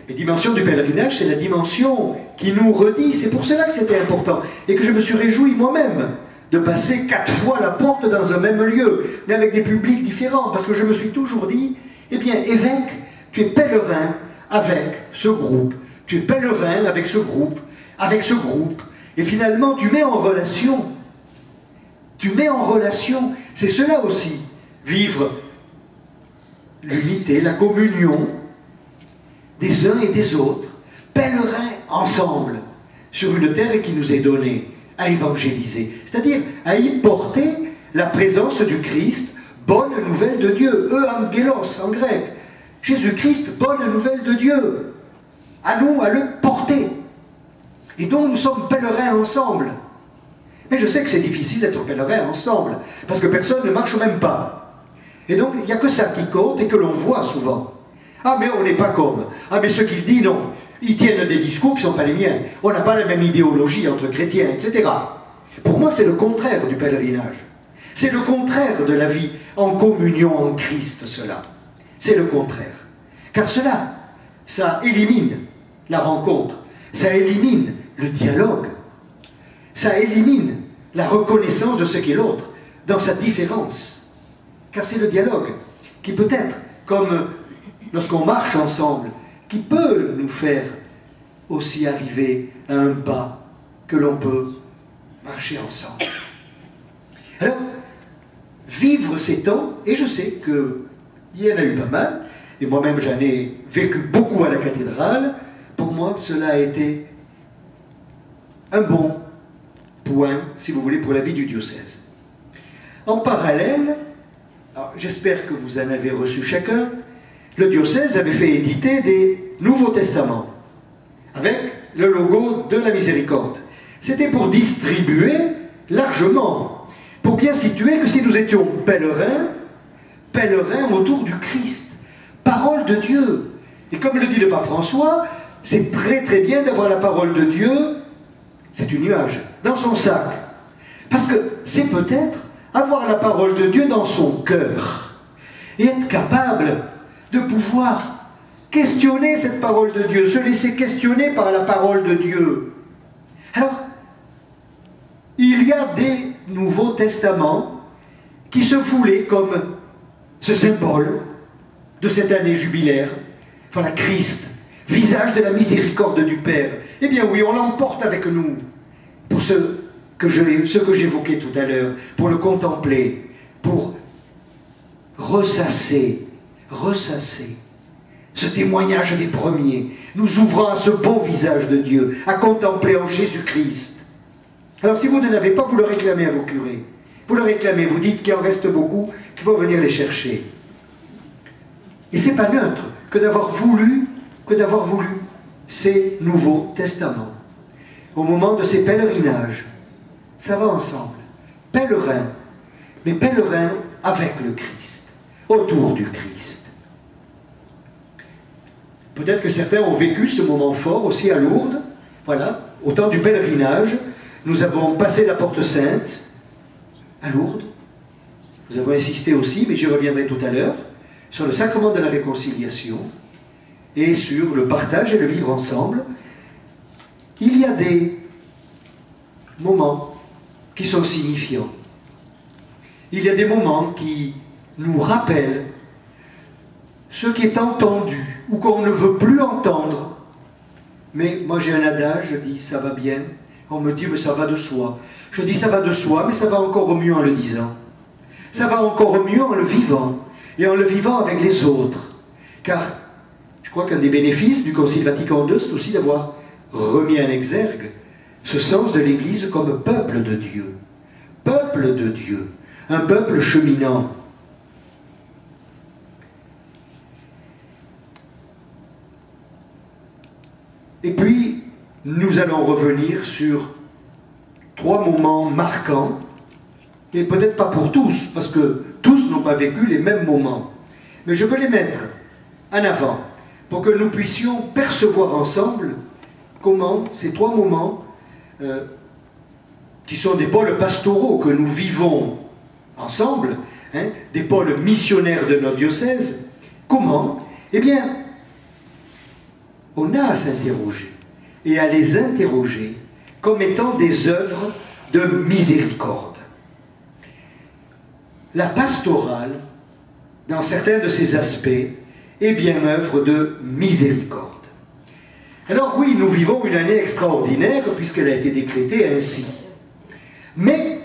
La dimension du pèlerinage, c'est la dimension qui nous redit, c'est pour cela que c'était important, et que je me suis réjoui moi-même de passer 4 fois la porte dans un même lieu, mais avec des publics différents, parce que je me suis toujours dit, eh bien, évêque, tu es pèlerin avec ce groupe, tu es pèlerin avec ce groupe, et finalement tu mets en relation. C'est cela aussi, vivre l'unité, la communion des uns et des autres, pèlerins ensemble, sur une terre qui nous est donnée à évangéliser, c'est-à-dire à y porter la présence du Christ, bonne nouvelle de Dieu, euangelos en grec, Jésus-Christ, bonne nouvelle de Dieu, à nous à le porter, et donc nous sommes pèlerins ensemble. Mais je sais que c'est difficile d'être pèlerin ensemble, parce que personne ne marche même pas. Et donc, il n'y a que ça qui compte et que l'on voit souvent. Ah, mais on n'est pas comme. Ah, mais ce qu'il dit, non. Ils tiennent des discours qui ne sont pas les miens. On n'a pas la même idéologie entre chrétiens, etc. Pour moi, c'est le contraire du pèlerinage. C'est le contraire de la vie en communion en Christ, cela. C'est le contraire. Car cela, ça élimine la rencontre. Ça élimine le dialogue. Ça élimine la reconnaissance de ce qu'est l'autre, dans sa différence. Car c'est le dialogue qui peut-être, comme lorsqu'on marche ensemble, qui peut nous faire aussi arriver à un pas que l'on peut marcher ensemble. Alors, vivre ces temps, et je sais qu'il y en a eu pas mal, et moi-même j'en ai vécu beaucoup à la cathédrale, pour moi cela a été un bon point, si vous voulez, pour la vie du diocèse. En parallèle, j'espère que vous en avez reçu chacun, le diocèse avait fait éditer des Nouveaux Testaments, avec le logo de la miséricorde. C'était pour distribuer largement, pour bien situer que si nous étions pèlerins, pèlerins autour du Christ, parole de Dieu. Et comme le dit le pape François, c'est très très bien d'avoir la parole de Dieu, c'est une nuage, dans son sac. Parce que c'est peut-être avoir la parole de Dieu dans son cœur, et être capable de pouvoir questionner cette parole de Dieu, se laisser questionner par la parole de Dieu. Alors, il y a des Nouveaux Testaments qui se voulaient comme ce symbole de cette année jubilaire. Voilà, Christ, visage de la miséricorde du Père. Eh bien oui, on l'emporte avec nous pour ce que j'évoquais tout à l'heure, pour le contempler, pour ressasser ce témoignage des premiers, nous ouvrant à ce beau visage de Dieu, à contempler en Jésus-Christ. Alors si vous ne l'avez pas, vous le réclamez à vos curés. Vous le réclamez, vous dites qu'il en reste beaucoup, qu'il faut venir les chercher. Et c'est pas neutre que d'avoir voulu ces Nouveaux Testaments. Au moment de ces pèlerinages, ça va ensemble. Pèlerin, mais pèlerin avec le Christ, autour du Christ. Peut-être que certains ont vécu ce moment fort aussi à Lourdes. Voilà, au temps du pèlerinage, nous avons passé la Porte Sainte à Lourdes. Nous avons insisté aussi, mais j'y reviendrai tout à l'heure, sur le sacrement de la réconciliation et sur le partage et le vivre ensemble. Il y a des moments qui sont signifiants. Il y a des moments qui nous rappellent ce qui est entendu ou qu'on ne veut plus entendre. Mais moi j'ai un adage, je dis ça va bien. On me dit mais ça va de soi. Je dis ça va de soi, mais ça va encore mieux en le disant. Ça va encore mieux en le vivant. Et en le vivant avec les autres. Car je crois qu'un des bénéfices du Concile Vatican II, c'est aussi d'avoir remis en exergue ce sens de l'Église comme peuple de Dieu. Peuple de Dieu. Un peuple cheminant. Et puis, nous allons revenir sur 3 moments marquants, et peut-être pas pour tous, parce que tous n'ont pas vécu les mêmes moments. Mais je veux les mettre en avant, pour que nous puissions percevoir ensemble comment ces 3 moments, qui sont des pôles pastoraux que nous vivons ensemble, hein, des pôles missionnaires de notre diocèse, comment, eh bien, on a à s'interroger, et à les interroger comme étant des œuvres de miséricorde. La pastorale, dans certains de ses aspects, est bien œuvre de miséricorde. Alors oui, nous vivons une année extraordinaire, puisqu'elle a été décrétée ainsi. Mais,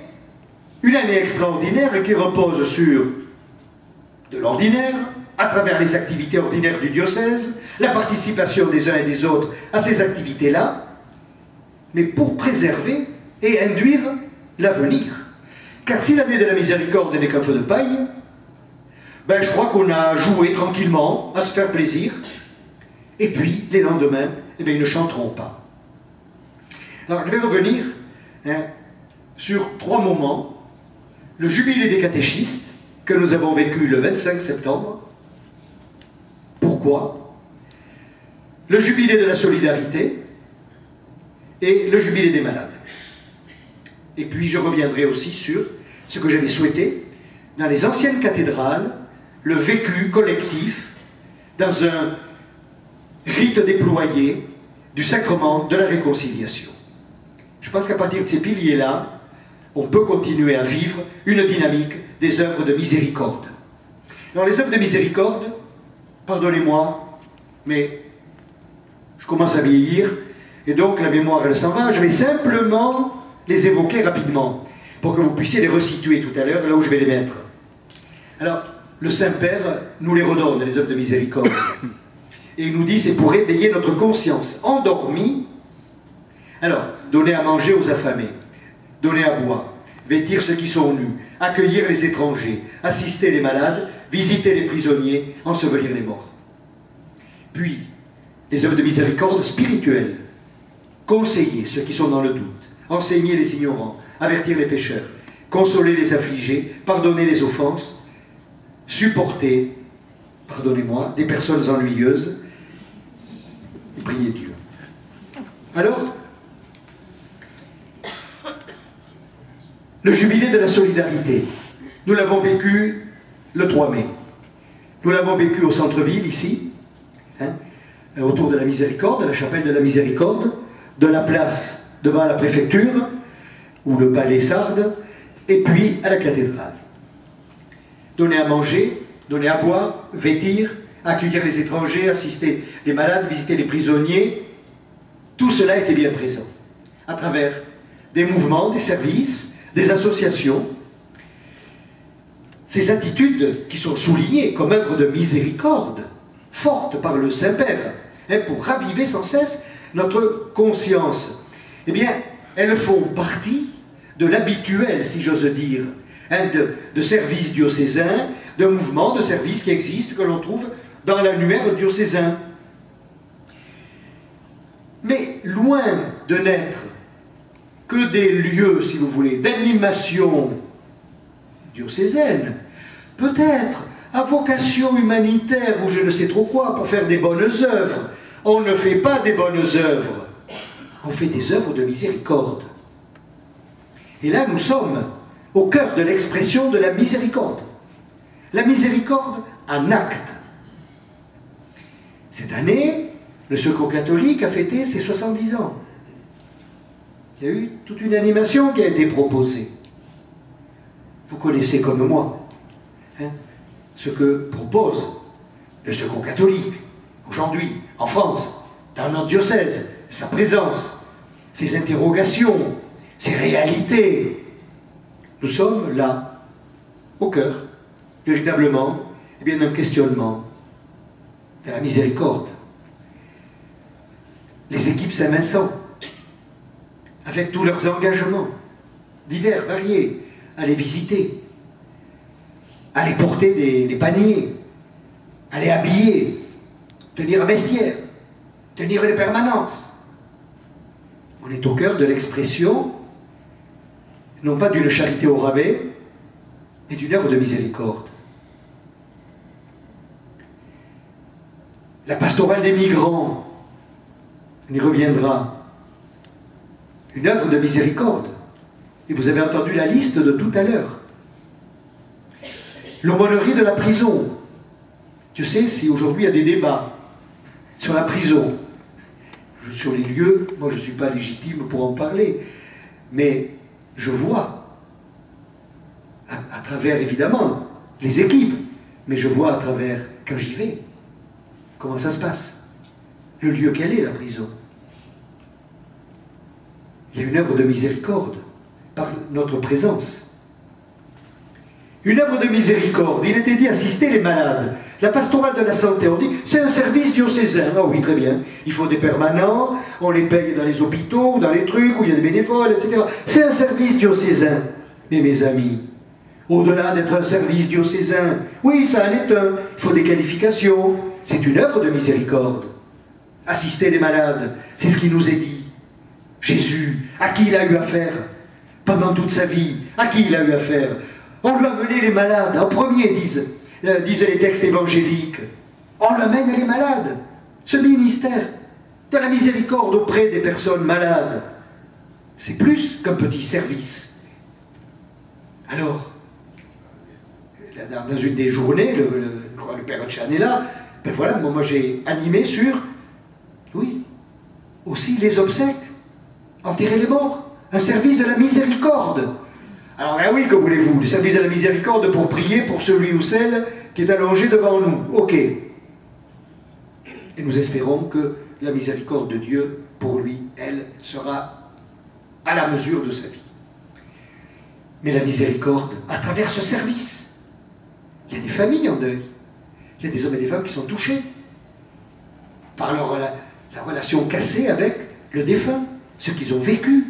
une année extraordinaire qui repose sur de l'ordinaire, à travers les activités ordinaires du diocèse, la participation des uns et des autres à ces activités-là, mais pour préserver et induire l'avenir. Car si l'année de la miséricorde n'est qu'un feu de paille, ben je crois qu'on a joué tranquillement, à se faire plaisir, et puis les lendemains, eh bien, ils ne chanteront pas. Alors je vais revenir sur 3 moments. Le jubilé des catéchistes, que nous avons vécu le 25 septembre. Pourquoi? Le jubilé de la solidarité et le jubilé des malades. Et puis je reviendrai aussi sur ce que j'avais souhaité dans les anciennes cathédrales, le vécu collectif dans un rite déployé du sacrement de la réconciliation. Je pense qu'à partir de ces piliers-là, on peut continuer à vivre une dynamique des œuvres de miséricorde. Alors les œuvres de miséricorde, pardonnez-moi, mais je commence à vieillir, et donc la mémoire elle s'en va, je vais simplement les évoquer rapidement, pour que vous puissiez les resituer tout à l'heure, là où je vais les mettre. Alors, le Saint-Père nous les redonne, les œuvres de miséricorde, et il nous dit c'est pour éveiller notre conscience endormie. Alors, donner à manger aux affamés, donner à boire, vêtir ceux qui sont nus, accueillir les étrangers, assister les malades, visiter les prisonniers, ensevelir les morts. Puis, les œuvres de miséricorde spirituelle, conseiller ceux qui sont dans le doute, enseigner les ignorants, avertir les pécheurs, consoler les affligés, pardonner les offenses, supporter, pardonnez-moi, des personnes ennuyeuses, et prier Dieu. Alors, le jubilé de la solidarité, nous l'avons vécu le 3 mai. Nous l'avons vécu au centre-ville, ici, autour de la Miséricorde, de la chapelle de la Miséricorde, de la place devant la préfecture, ou le palais Sardes, et puis à la cathédrale. Donner à manger, donner à boire, vêtir, accueillir les étrangers, assister les malades, visiter les prisonniers, tout cela était bien présent, à travers des mouvements, des services, des associations. Ces attitudes qui sont soulignées comme œuvre de miséricorde, fortes par le Saint-Père, pour raviver sans cesse notre conscience, eh bien, elles font partie de l'habituel, si j'ose dire, de services diocésains, de mouvements, de services qui existent, que l'on trouve dans l'annuaire diocésain. Mais loin de n'être que des lieux, si vous voulez, d'animation diocésaine, peut-être à vocation humanitaire ou je ne sais trop quoi, pour faire des bonnes œuvres. On ne fait pas des bonnes œuvres, on fait des œuvres de miséricorde. Et là, nous sommes au cœur de l'expression de la miséricorde. La miséricorde en acte. Cette année, le Secours catholique a fêté ses 70 ans. Il y a eu toute une animation qui a été proposée. Vous connaissez comme moi ce que propose le Secours catholique aujourd'hui, en France, dans notre diocèse, sa présence, ses interrogations, ses réalités. Nous sommes là, au cœur, véritablement, d'un questionnement de la miséricorde. Les équipes Saint-Vincent, avec tous leurs engagements, divers, variés, à les visiter, à les porter des paniers, à les habiller, tenir un vestiaire, tenir les permanences. On est au cœur de l'expression, non pas d'une charité au rabais, mais d'une œuvre de miséricorde. La pastorale des migrants, on y reviendra, une œuvre de miséricorde. Et vous avez entendu la liste de tout à l'heure. L'aumônerie de la prison. Tu sais, si aujourd'hui il y a des débats sur la prison, sur les lieux, moi je ne suis pas légitime pour en parler, mais je vois, à travers évidemment les équipes, mais je vois à travers, quand j'y vais, comment ça se passe, le lieu qu'elle est, la prison. Il y a une œuvre de miséricorde par notre présence. Une œuvre de miséricorde, il était dit assister les malades. La pastorale de la santé, on dit, c'est un service diocésain. Ah oui, très bien. Il faut des permanents, on les paye dans les hôpitaux, dans les trucs, où il y a des bénévoles, etc. C'est un service diocésain. Mais mes amis, au-delà d'être un service diocésain, oui, ça en est un. Il faut des qualifications. C'est une œuvre de miséricorde. Assister les malades, c'est ce qui nous est dit. Jésus, à qui il a eu affaire pendant toute sa vie, à qui il a eu affaire? On lui a mené les malades, en premier, disent les textes évangéliques. On lui amène les malades. Ce ministère de la miséricorde auprès des personnes malades, c'est plus qu'un petit service. Alors, dans une des journées, le père Chan est là, ben voilà, moi j'ai animé sur, oui, aussi les obsèques, enterrer les morts, un service de la miséricorde. Alors ben oui, que voulez-vous, le service de la miséricorde pour prier pour celui ou celle qui est allongé devant nous. Ok. Et nous espérons que la miséricorde de Dieu, pour lui, elle, sera à la mesure de sa vie. Mais la miséricorde à travers ce service. Il y a des familles en deuil. Il y a des hommes et des femmes qui sont touchés par la relation cassée avec le défunt, ce qu'ils ont vécu.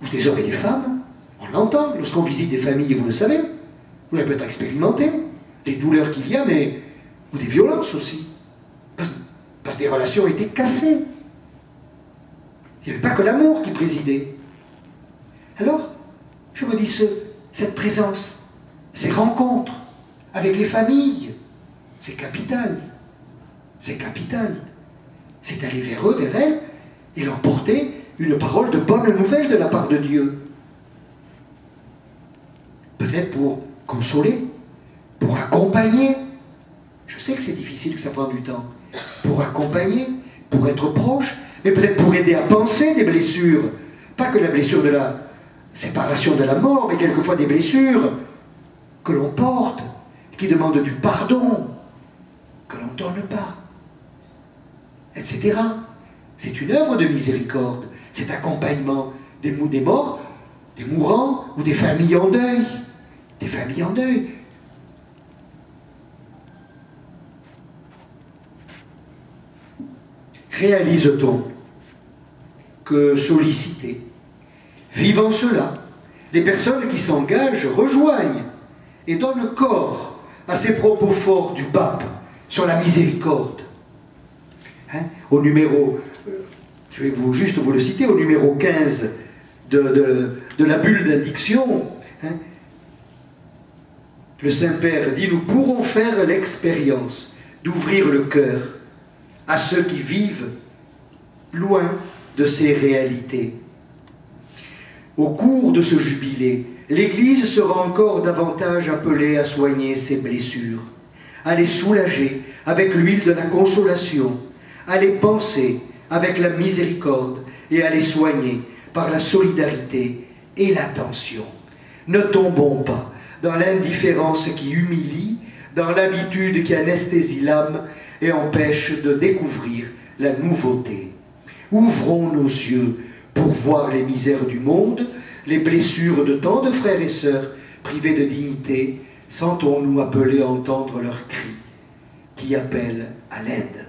Ou des hommes et des femmes, on l'entend lorsqu'on visite des familles, vous le savez, vous l'avez peut-être expérimenté, les douleurs qu'il y a, mais ou des violences aussi. Parce que des relations étaient cassées. Il n'y avait pas que l'amour qui présidait. Alors, je me dis, cette présence, ces rencontres avec les familles, c'est capital. C'est capital. C'est aller vers eux, vers elles, et leur porter une parole de bonne nouvelle de la part de Dieu. Peut-être pour consoler, pour accompagner. Je sais que c'est difficile, que ça prend du temps. Pour accompagner, pour être proche, mais peut-être pour aider à penser des blessures. Pas que la blessure de la séparation de la mort, mais quelquefois des blessures que l'on porte, qui demandent du pardon, que l'on ne donne pas, etc. C'est une œuvre de miséricorde, cet accompagnement des morts, des mourants ou des familles en deuil. Des familles en deuil. Réalise-t-on que solliciter, vivant cela, les personnes qui s'engagent rejoignent et donnent corps à ces propos forts du pape sur la miséricorde. Hein? Au numéro, je vais juste vous le citer, au numéro 15 de la bulle d'indiction, hein, le Saint-Père dit « Nous pourrons faire l'expérience d'ouvrir le cœur à ceux qui vivent loin de ces réalités. » Au cours de ce jubilé, l'Église sera encore davantage appelée à soigner ses blessures, à les soulager avec l'huile de la consolation, à les penser avec la miséricorde et à les soigner par la solidarité et l'attention. Ne tombons pas dans l'indifférence qui humilie, dans l'habitude qui anesthésie l'âme et empêche de découvrir la nouveauté. Ouvrons nos yeux pour voir les misères du monde, les blessures de tant de frères et sœurs privés de dignité. Sentons-nous appelés à entendre leurs cris qui appellent à l'aide.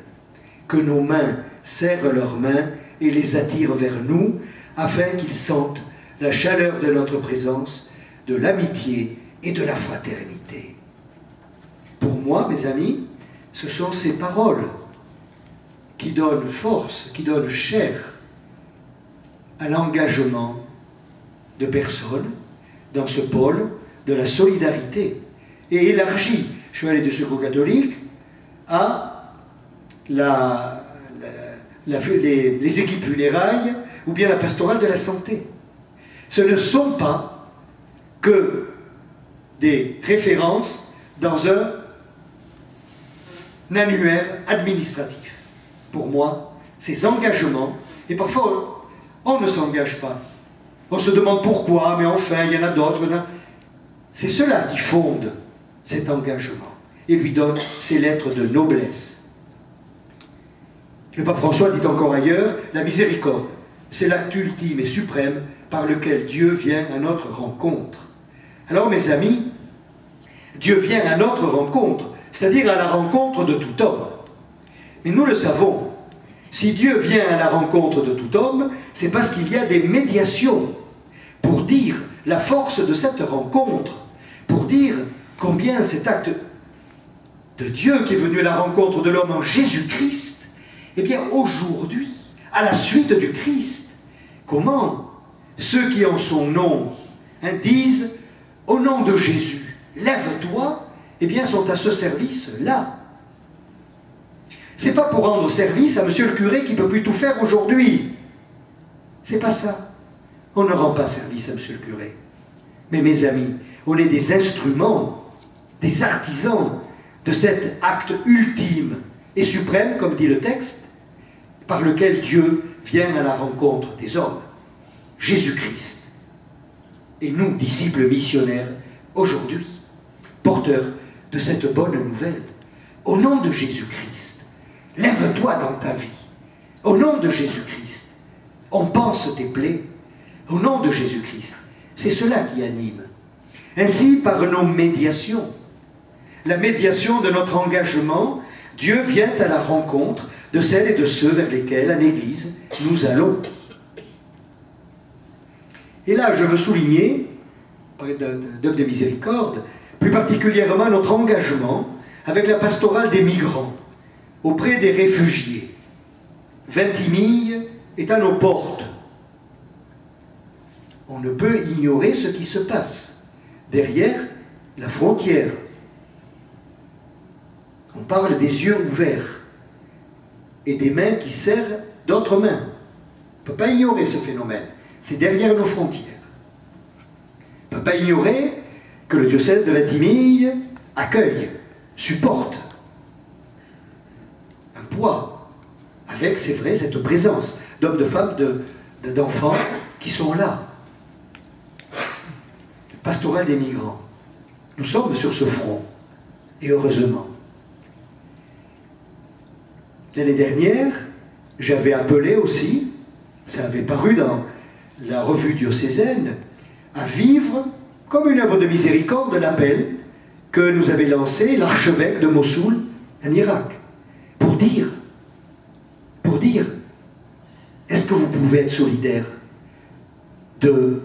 Que nos mains serrent leurs mains et les attirent vers nous, afin qu'ils sentent la chaleur de notre présence, de l'amitié et de la fraternité. Pour moi, mes amis, ce sont ces paroles qui donnent force, qui donnent chair à l'engagement de personnes dans ce pôle de la solidarité et élargi, je suis allé du Secours catholique à les équipes funérailles ou bien la pastorale de la santé. Ce ne sont pas que des références dans un annuaire administratif. Pour moi, ces engagements, et parfois on ne s'engage pas. On se demande pourquoi, mais enfin, il y en a d'autres. C'est cela qui fonde cet engagement et lui donne ses lettres de noblesse. Le pape François dit encore ailleurs, la miséricorde, c'est l'acte ultime et suprême par lequel Dieu vient à notre rencontre. Alors, mes amis, Dieu vient à notre rencontre, c'est-à-dire à la rencontre de tout homme. Mais nous le savons, si Dieu vient à la rencontre de tout homme, c'est parce qu'il y a des médiations pour dire la force de cette rencontre, pour dire combien cet acte de Dieu qui est venu à la rencontre de l'homme en Jésus-Christ, eh bien aujourd'hui, à la suite du Christ, comment ceux qui en son nom disent au nom de Jésus, lève-toi, eh bien sont à ce service-là. C'est pas pour rendre service à monsieur le curé qui ne peut plus tout faire aujourd'hui. C'est pas ça. On ne rend pas service à monsieur le curé. Mais mes amis, on est des instruments, des artisans de cet acte ultime et suprême, comme dit le texte, par lequel Dieu vient à la rencontre des hommes. Jésus-Christ. Et nous, disciples missionnaires, aujourd'hui, porteurs de cette bonne nouvelle. Au nom de Jésus-Christ, lève-toi dans ta vie. Au nom de Jésus-Christ, on pense tes plaies. Au nom de Jésus-Christ, c'est cela qui anime. Ainsi, par nos médiations, la médiation de notre engagement, Dieu vient à la rencontre de celles et de ceux vers lesquels, en Église, nous allons. Et là, je veux souligner, d'œuvre de miséricorde, plus particulièrement notre engagement avec la pastorale des migrants, auprès des réfugiés. Vintimille est à nos portes. On ne peut ignorer ce qui se passe derrière la frontière. On parle des yeux ouverts et des mains qui serrent d'autres mains. On ne peut pas ignorer ce phénomène. C'est derrière nos frontières. On ne peut pas ignorer que le diocèse de Vintimille accueille, supporte un poids, avec, c'est vrai, cette présence d'hommes, de femmes, d'enfants qui sont là. Le pastoral des migrants. Nous sommes sur ce front, et heureusement. L'année dernière, j'avais appelé aussi, ça avait paru dans la revue diocésaine, à vivre comme une œuvre de miséricorde l'appel que nous avait lancé l'archevêque de Mossoul en Irak, pour dire, est-ce que vous pouvez être solidaire de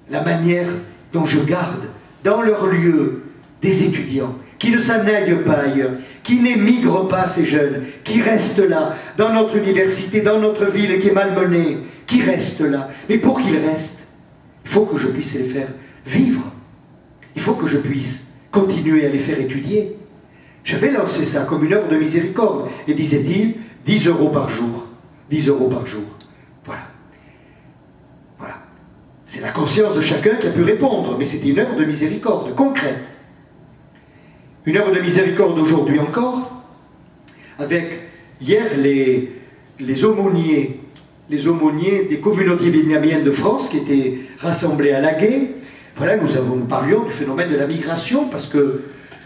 la manière dont je garde dans leur lieu des étudiants qui ne s'en aillent pas ailleurs, qui n'émigrent pas ces jeunes, qui restent là, dans notre université, dans notre ville qui est malmenée, qui restent là. Mais pour qu'ils restent, il faut que je puisse les faire vivre. Il faut que je puisse continuer à les faire étudier. J'avais lancé ça comme une œuvre de miséricorde. Et disait-il, 10 € par jour. 10 € par jour. Voilà. Voilà. C'est la conscience de chacun qui a pu répondre, mais c'était une œuvre de miséricorde, concrète. Une œuvre de miséricorde aujourd'hui encore, avec hier les aumôniers des communautés vietnamiennes de France qui étaient rassemblés à Laguet. Voilà, nous parlions du phénomène de la migration, parce que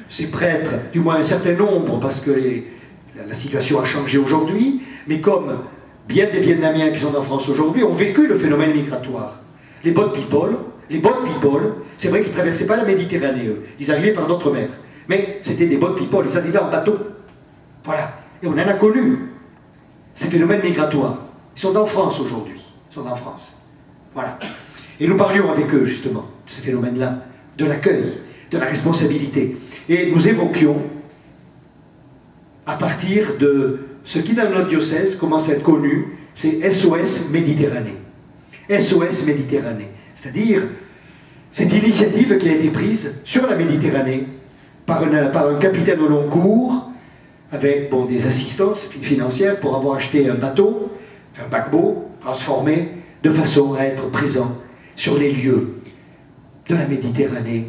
ces prêtres, du moins un certain nombre, parce que la situation a changé aujourd'hui, mais comme bien des Vietnamiens qui sont en France aujourd'hui ont vécu le phénomène migratoire. Les boat people, c'est vrai qu'ils ne traversaient pas la Méditerranée, eux. Ils arrivaient par d'autres mers. Mais c'était des boat people, ils arrivaient en bateau. Voilà. Et on en a connu ces phénomènes migratoires. Ils sont en France aujourd'hui. Ils sont en France. Voilà. Et nous parlions avec eux, justement, de ces phénomènes-là, de l'accueil, de la responsabilité. Et nous évoquions, à partir de ce qui, dans notre diocèse, commence à être connu, c'est SOS Méditerranée. SOS Méditerranée. C'est-à-dire, cette initiative qui a été prise sur la Méditerranée par un capitaine au long cours, avec des assistances financières pour avoir acheté un bateau, un paquebot, transformé, de façon à être présent sur les lieux de la Méditerranée.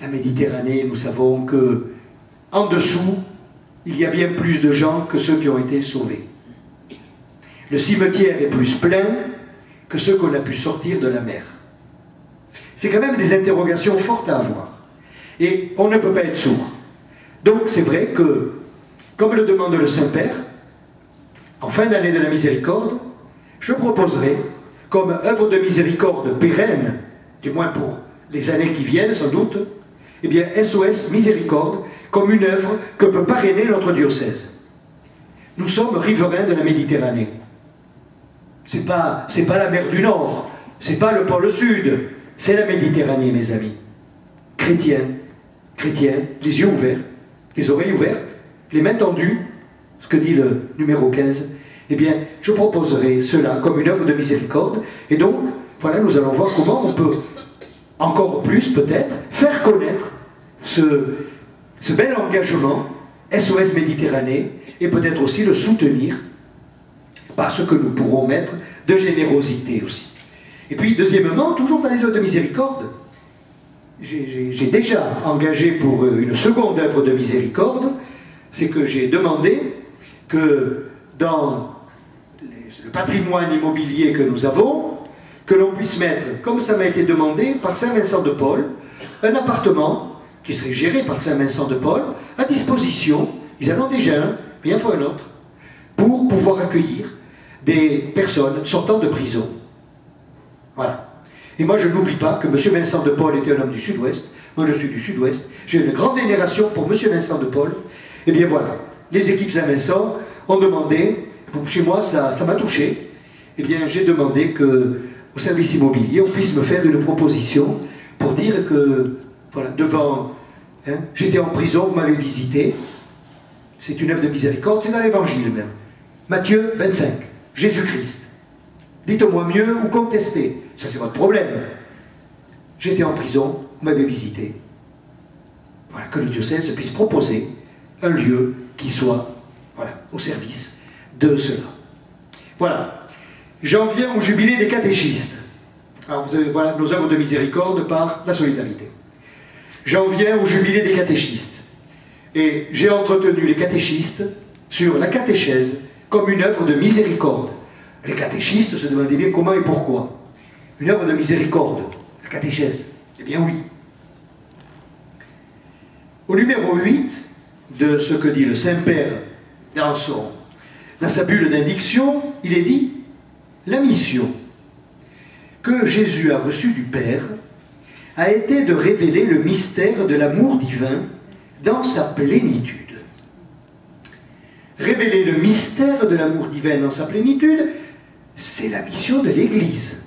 La Méditerranée, nous savons que en dessous, il y a bien plus de gens que ceux qui ont été sauvés. Le cimetière est plus plein que ceux qu'on a pu sortir de la mer. C'est quand même des interrogations fortes à avoir. Et on ne peut pas être sourd. Donc c'est vrai que, comme le demande le Saint-Père, en fin d'année de la miséricorde, je proposerai, comme œuvre de miséricorde pérenne, du moins pour les années qui viennent sans doute, eh bien SOS Miséricorde comme une œuvre que peut parrainer notre diocèse. Nous sommes riverains de la Méditerranée. C'est pas la mer du Nord, c'est pas le pôle Sud, c'est la Méditerranée, mes amis. Chrétiens, les yeux ouverts, les oreilles ouvertes, les mains tendues, ce que dit le numéro 15, eh bien, je proposerai cela comme une œuvre de miséricorde. Et donc, voilà, nous allons voir comment on peut, encore plus peut-être, faire connaître ce bel engagement SOS Méditerranée, et peut-être aussi le soutenir par ce que nous pourrons mettre de générosité aussi. Et puis, deuxièmement, toujours dans les œuvres de miséricorde, j'ai déjà engagé pour une seconde œuvre de miséricorde, c'est que j'ai demandé que dans le patrimoine immobilier que nous avons, que l'on puisse mettre, comme ça m'a été demandé par Saint Vincent de Paul, un appartement qui serait géré par Saint Vincent de Paul, à disposition, ils en ont déjà un, mais il faut un autre, pour pouvoir accueillir des personnes sortant de prison. Voilà. Et moi, je n'oublie pas que M. Vincent de Paul était un homme du Sud-Ouest. Moi, je suis du Sud-Ouest. J'ai une grande vénération pour M. Vincent de Paul. Eh bien, voilà. Les équipes Saint-Vincent ont demandé, chez moi, ça m'a touché. Eh bien, j'ai demandé qu'au service immobilier, on puisse me faire une proposition pour dire que, voilà, devant, hein, j'étais en prison, vous m'avez visité. C'est une œuvre de miséricorde, c'est dans l'Évangile même. Matthieu 25, Jésus-Christ. Dites-moi mieux ou contestez. Ça, c'est votre problème. J'étais en prison, vous m'avez visité. Voilà, que le diocèse puisse proposer un lieu qui soit, voilà, au service de cela. Voilà. J'en viens au jubilé des catéchistes. Alors, vous avez, voilà, nos œuvres de miséricorde par la solidarité. J'en viens au jubilé des catéchistes. Et j'ai entretenu les catéchistes sur la catéchèse comme une œuvre de miséricorde. Les catéchistes se demandaient bien comment et pourquoi. Une œuvre de miséricorde, la catéchèse. Eh bien oui. Au numéro 8 de ce que dit le Saint-Père dans sa bulle d'indiction, il est dit « La mission que Jésus a reçue du Père a été de révéler le mystère de l'amour divin dans sa plénitude. » Révéler le mystère de l'amour divin dans sa plénitude, c'est la mission de l'Église.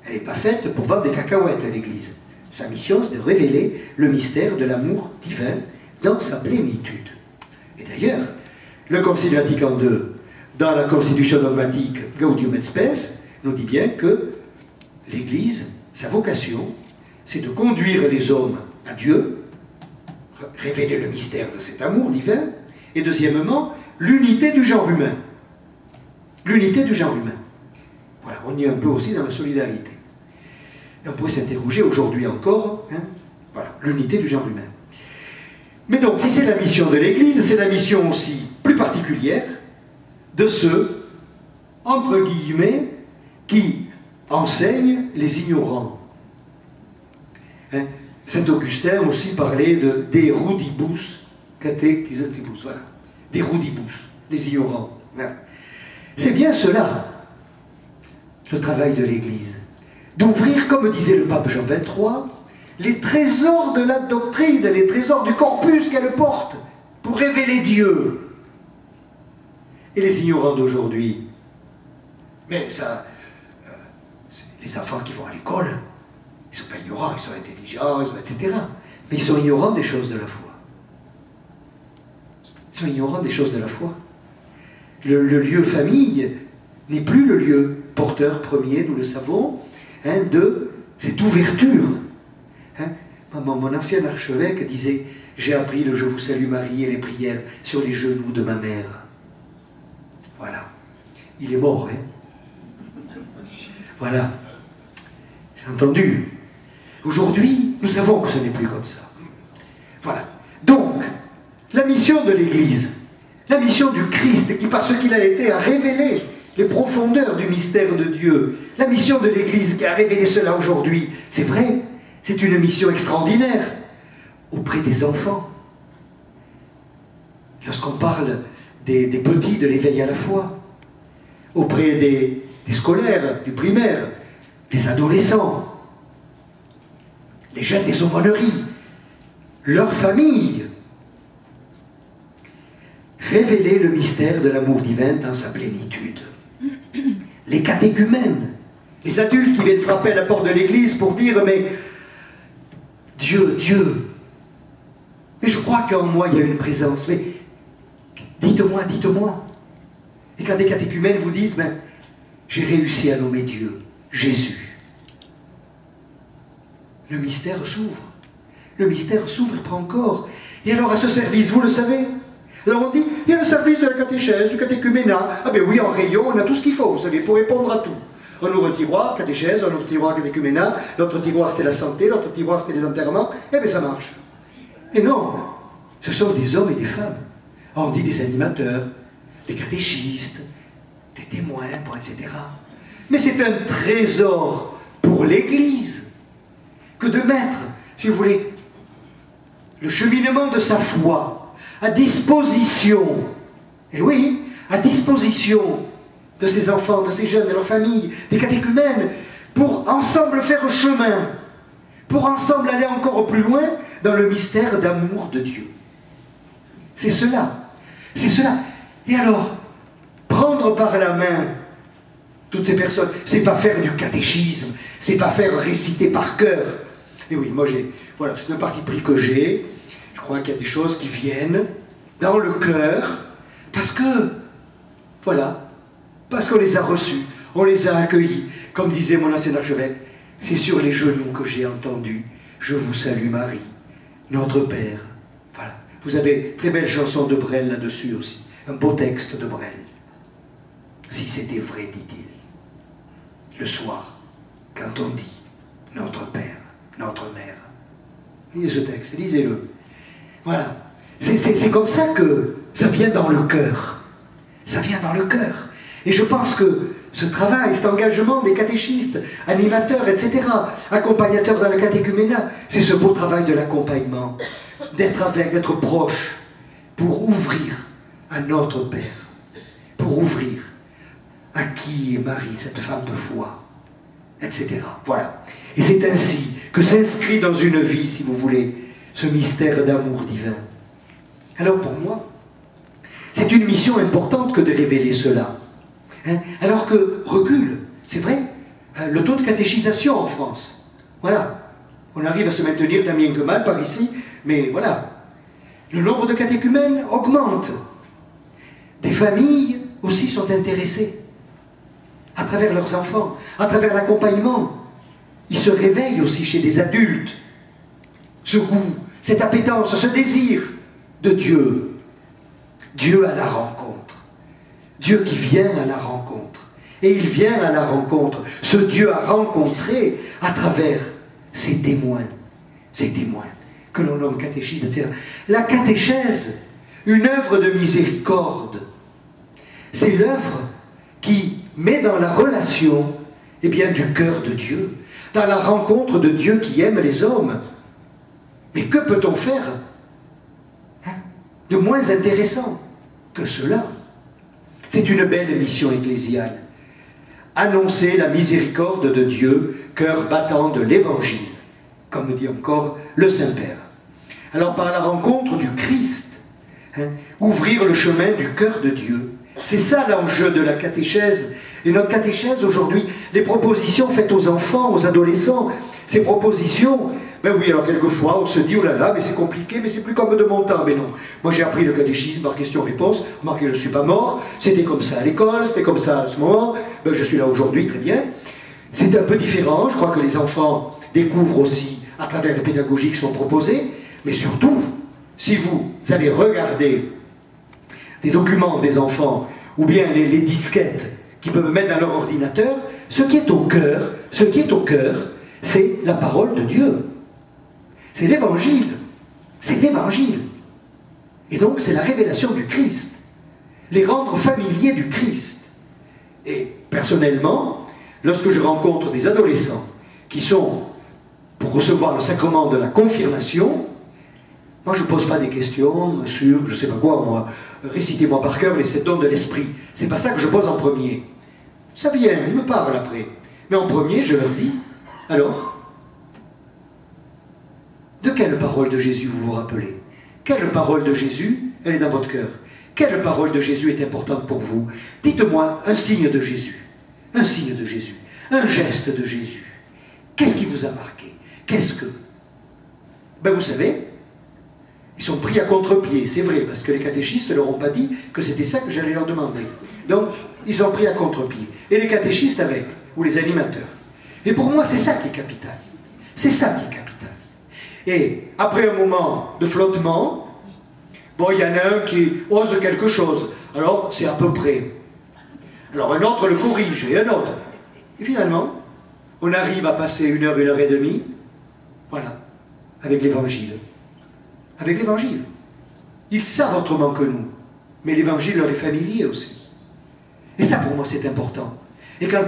Elle n'est pas faite pour vendre des cacahuètes à l'Église. Sa mission, c'est de révéler le mystère de l'amour divin dans sa plénitude. Et d'ailleurs, le Concile Vatican II, dans la Constitution dogmatique Gaudium et Spes, nous dit bien que l'Église, sa vocation, c'est de conduire les hommes à Dieu, révéler le mystère de cet amour divin, et deuxièmement, l'unité du genre humain. L'unité du genre humain. Voilà, on y est un peu aussi dans la solidarité. Et on pourrait s'interroger aujourd'hui encore, hein, voilà, l'unité du genre humain. Mais donc, si c'est la mission de l'Église, c'est la mission aussi plus particulière de ceux, entre guillemets, qui enseignent les ignorants. Hein, Saint Augustin aussi parlait de des rudibus catechizatibus, voilà, des rudibus, les ignorants. Voilà. C'est bien cela, le travail de l'Église, d'ouvrir, comme disait le pape Jean XXIII, les trésors de la doctrine, les trésors du corpus qu'elle porte, pour révéler Dieu. Et les ignorants d'aujourd'hui, mais ça, les enfants qui vont à l'école, ils ne sont pas ignorants, ils sont intelligents, etc. Mais ils sont ignorants des choses de la foi. Ils sont ignorants des choses de la foi. Le lieu famille n'est plus le lieu porteur premier, nous le savons, hein, de cette ouverture. Hein. Mon ancien archevêque disait « J'ai appris le Je vous salue Marie et les prières sur les genoux de ma mère. » Voilà. Il est mort, hein. Voilà. J'ai entendu. Aujourd'hui, nous savons que ce n'est plus comme ça. Voilà. Donc, la mission de l'Église, la mission du Christ, qui par ce qu'il a été a révélé les profondeurs du mystère de Dieu, la mission de l'Église qui a révélé cela aujourd'hui, c'est vrai, c'est une mission extraordinaire auprès des enfants. Lorsqu'on parle des petits de l'éveil à la foi, auprès des scolaires, du primaire, des adolescents, les jeunes des aumôneries, leurs familles, révéler le mystère de l'amour divin dans sa plénitude. Les catéchumènes, les adultes qui viennent frapper à la porte de l'église pour dire « mais Dieu, Dieu, mais je crois qu'en moi il y a une présence, mais dites-moi, dites-moi. » Et quand des catéchumènes vous disent ben, « j'ai réussi à nommer Dieu, Jésus », le mystère s'ouvre. Le mystère s'ouvre et prend corps. Et alors à ce service, vous le savez, alors on dit, il y a le service de la catéchèse, du catéchuménat. Ah ben oui, en rayon, on a tout ce qu'il faut, vous savez, pour répondre à tout. On ouvre un tiroir, catéchèse, on ouvre un tiroir, catéchuménat, l'autre tiroir c'était la santé, l'autre tiroir c'était les enterrements, et bien ça marche. Et non, ce sont des hommes et des femmes. Alors on dit des animateurs, des catéchistes, des témoins, etc. Mais c'est un trésor pour l'Église que de mettre, si vous voulez, le cheminement de sa foi à disposition, et oui, à disposition de ses enfants, de ses jeunes, de leurs familles, des catéchumènes, pour ensemble faire chemin, pour ensemble aller encore plus loin dans le mystère d'amour de Dieu. C'est cela, c'est cela. Et alors, prendre par la main toutes ces personnes, c'est pas faire du catéchisme, c'est pas faire réciter par cœur. Et oui, moi voilà, c'est un parti pris que j'ai. Je crois qu'il y a des choses qui viennent dans le cœur, parce que, voilà, parce qu'on les a reçus, on les a accueillis. Comme disait mon ancien archevêque, c'est sur les genoux que j'ai entendu « Je vous salue Marie, notre Père ». Voilà. Vous avez très belle chanson de Brel là-dessus aussi, un beau texte de Brel. Si c'était vrai, dit-il, le soir, quand on dit « Notre Père, notre Mère ». Lisez ce texte, lisez-le. Voilà. C'est comme ça que ça vient dans le cœur. Ça vient dans le cœur. Et je pense que ce travail, cet engagement des catéchistes, animateurs, etc., accompagnateurs dans le catéchuménat, c'est ce beau travail de l'accompagnement, d'être avec, d'être proche, pour ouvrir à notre Père, pour ouvrir à qui est Marie, cette femme de foi, etc. Voilà. Et c'est ainsi que s'inscrit dans une vie, si vous voulez, ce mystère d'amour divin. Alors pour moi, c'est une mission importante que de révéler cela. Alors que recule, c'est vrai, le taux de catéchisation en France. Voilà. On arrive à se maintenir tant bien que mal par ici, mais voilà. Le nombre de catéchumènes augmente. Des familles aussi sont intéressées, à travers leurs enfants, à travers l'accompagnement. Ils se réveillent aussi chez des adultes. Ce goût, cette appétence, ce désir de Dieu. Dieu à la rencontre. Dieu qui vient à la rencontre. Et il vient à la rencontre. Ce Dieu a rencontré à travers ces témoins que l'on nomme catéchistes, etc. La catéchèse, une œuvre de miséricorde, c'est l'œuvre qui met dans la relation, eh bien, du cœur de Dieu, dans la rencontre de Dieu qui aime les hommes. Mais que peut-on faire de moins intéressant que cela? C'est une belle mission ecclésiale. Annoncer la miséricorde de Dieu, cœur battant de l'Évangile, comme dit encore le Saint-Père. Alors par la rencontre du Christ, ouvrir le chemin du cœur de Dieu. C'est ça l'enjeu de la catéchèse. Et notre catéchèse aujourd'hui, les propositions faites aux enfants, aux adolescents, ces propositions, ben oui, alors quelquefois on se dit, oh là là, mais c'est compliqué, mais c'est plus comme de mon temps. Mais non, moi j'ai appris le catéchisme par question-réponse, remarquez, je ne suis pas mort, c'était comme ça à l'école, c'était comme ça à ce moment, ben, je suis là aujourd'hui, très bien. C'est un peu différent, je crois que les enfants découvrent aussi à travers les pédagogies qui sont proposées, mais surtout, si vous allez regarder des documents des enfants, ou bien les disquettes qu'ils peuvent mettre dans leur ordinateur, ce qui est au cœur, c'est la parole de Dieu. C'est l'Évangile. C'est l'Évangile. Et donc, c'est la révélation du Christ. Les rendre familiers du Christ. Et personnellement, lorsque je rencontre des adolescents qui sont pour recevoir le sacrement de la confirmation, moi je ne pose pas des questions sur, je ne sais pas quoi, moi, récitez-moi par cœur les 7 dons de l'Esprit. C'est pas ça que je pose en premier. Ça vient, ils me parlent après. Mais en premier, je leur dis, alors, de quelle parole de Jésus vous vous rappelez? Quelle parole de Jésus, elle est dans votre cœur? Quelle parole de Jésus est importante pour vous? Dites-moi un signe de Jésus, un signe de Jésus, un geste de Jésus. Qu'est-ce qui vous a marqué? Qu'est-ce que... Ben vous savez, ils sont pris à contre-pied, c'est vrai, parce que les catéchistes ne leur ont pas dit que c'était ça que j'allais leur demander. Donc, ils sont pris à contre-pied. Et les catéchistes avec, ou les animateurs. Et pour moi, c'est ça qui est capital. C'est ça qui est capital. Et après un moment de flottement, bon, il y en a un qui ose quelque chose. Alors, c'est à peu près. Alors, un autre le corrige, et un autre. Et finalement, on arrive à passer 1 heure et demie, voilà, avec l'Évangile. Avec l'Évangile. Ils savent autrement que nous, mais l'Évangile leur est familier aussi. Et ça, pour moi, c'est important. Et quand,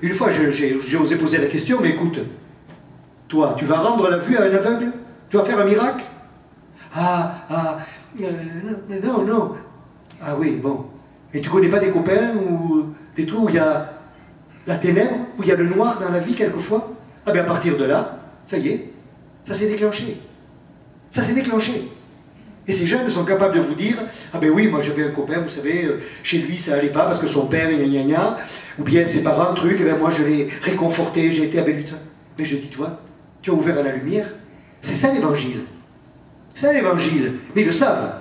une fois, j'ai osé poser la question, mais écoute, toi, tu vas rendre la vue à un aveugle? Tu vas faire un miracle? Non, non. Ah oui, bon. Et tu connais pas des copains ou des trucs où il y a la ténèbre, où il y a le noir dans la vie quelquefois? Ah bien à partir de là, ça y est, ça s'est déclenché. Ça s'est déclenché. Et ces jeunes sont capables de vous dire, ah ben oui, moi j'avais un copain, vous savez, chez lui ça allait pas parce que son père, gna gna gna, ou bien ses parents, un truc, et ben moi je l'ai réconforté, j'ai été avec lui. Mais je dis, tu vois, tu as ouvert à la lumière. C'est ça l'évangile. C'est ça l'évangile. Mais ils le savent.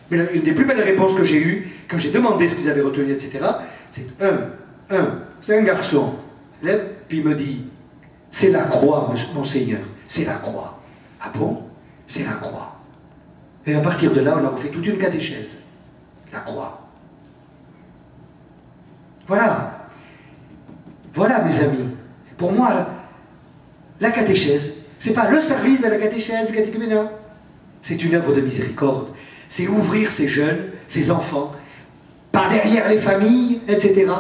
Mais une des plus belles réponses que j'ai eues, quand j'ai demandé ce qu'ils avaient retenu, etc., c'est c'est un garçon, il lève, puis il me dit, c'est la croix, monseigneur, c'est la croix. Ah bon? C'est la croix. Et à partir de là, on a refait toute une catéchèse. La croix. Voilà. Voilà, mes amis. Pour moi, la catéchèse, c'est pas le service de la catéchèse, du catéchuménat. C'est une œuvre de miséricorde. C'est ouvrir ces jeunes, ces enfants, par derrière les familles, etc.,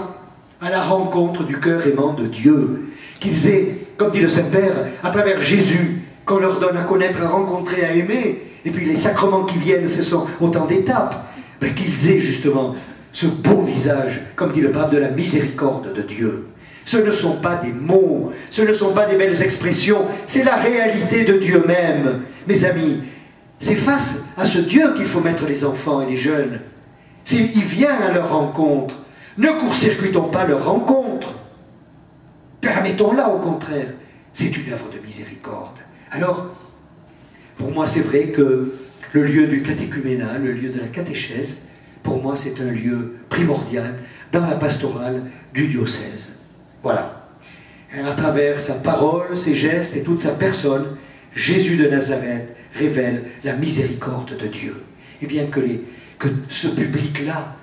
à la rencontre du cœur aimant de Dieu. Qu'ils aient, comme dit le Saint-Père, à travers Jésus, qu'on leur donne à connaître, à rencontrer, à aimer, et puis les sacrements qui viennent, ce sont autant d'étapes, ben, qu'ils aient justement ce beau visage, comme dit le pape, de la miséricorde de Dieu. Ce ne sont pas des mots, ce ne sont pas des belles expressions, c'est la réalité de Dieu même. Mes amis, c'est face à ce Dieu qu'il faut mettre les enfants et les jeunes. Il vient à leur rencontre. Ne court-circuitons pas leur rencontre. Permettons-la au contraire. C'est une œuvre de miséricorde. Alors, pour moi, c'est vrai que le lieu du catéchuménat, le lieu de la catéchèse, pour moi, c'est un lieu primordial dans la pastorale du diocèse. Voilà. Et à travers sa parole, ses gestes et toute sa personne, Jésus de Nazareth révèle la miséricorde de Dieu. Et bien que ce public-là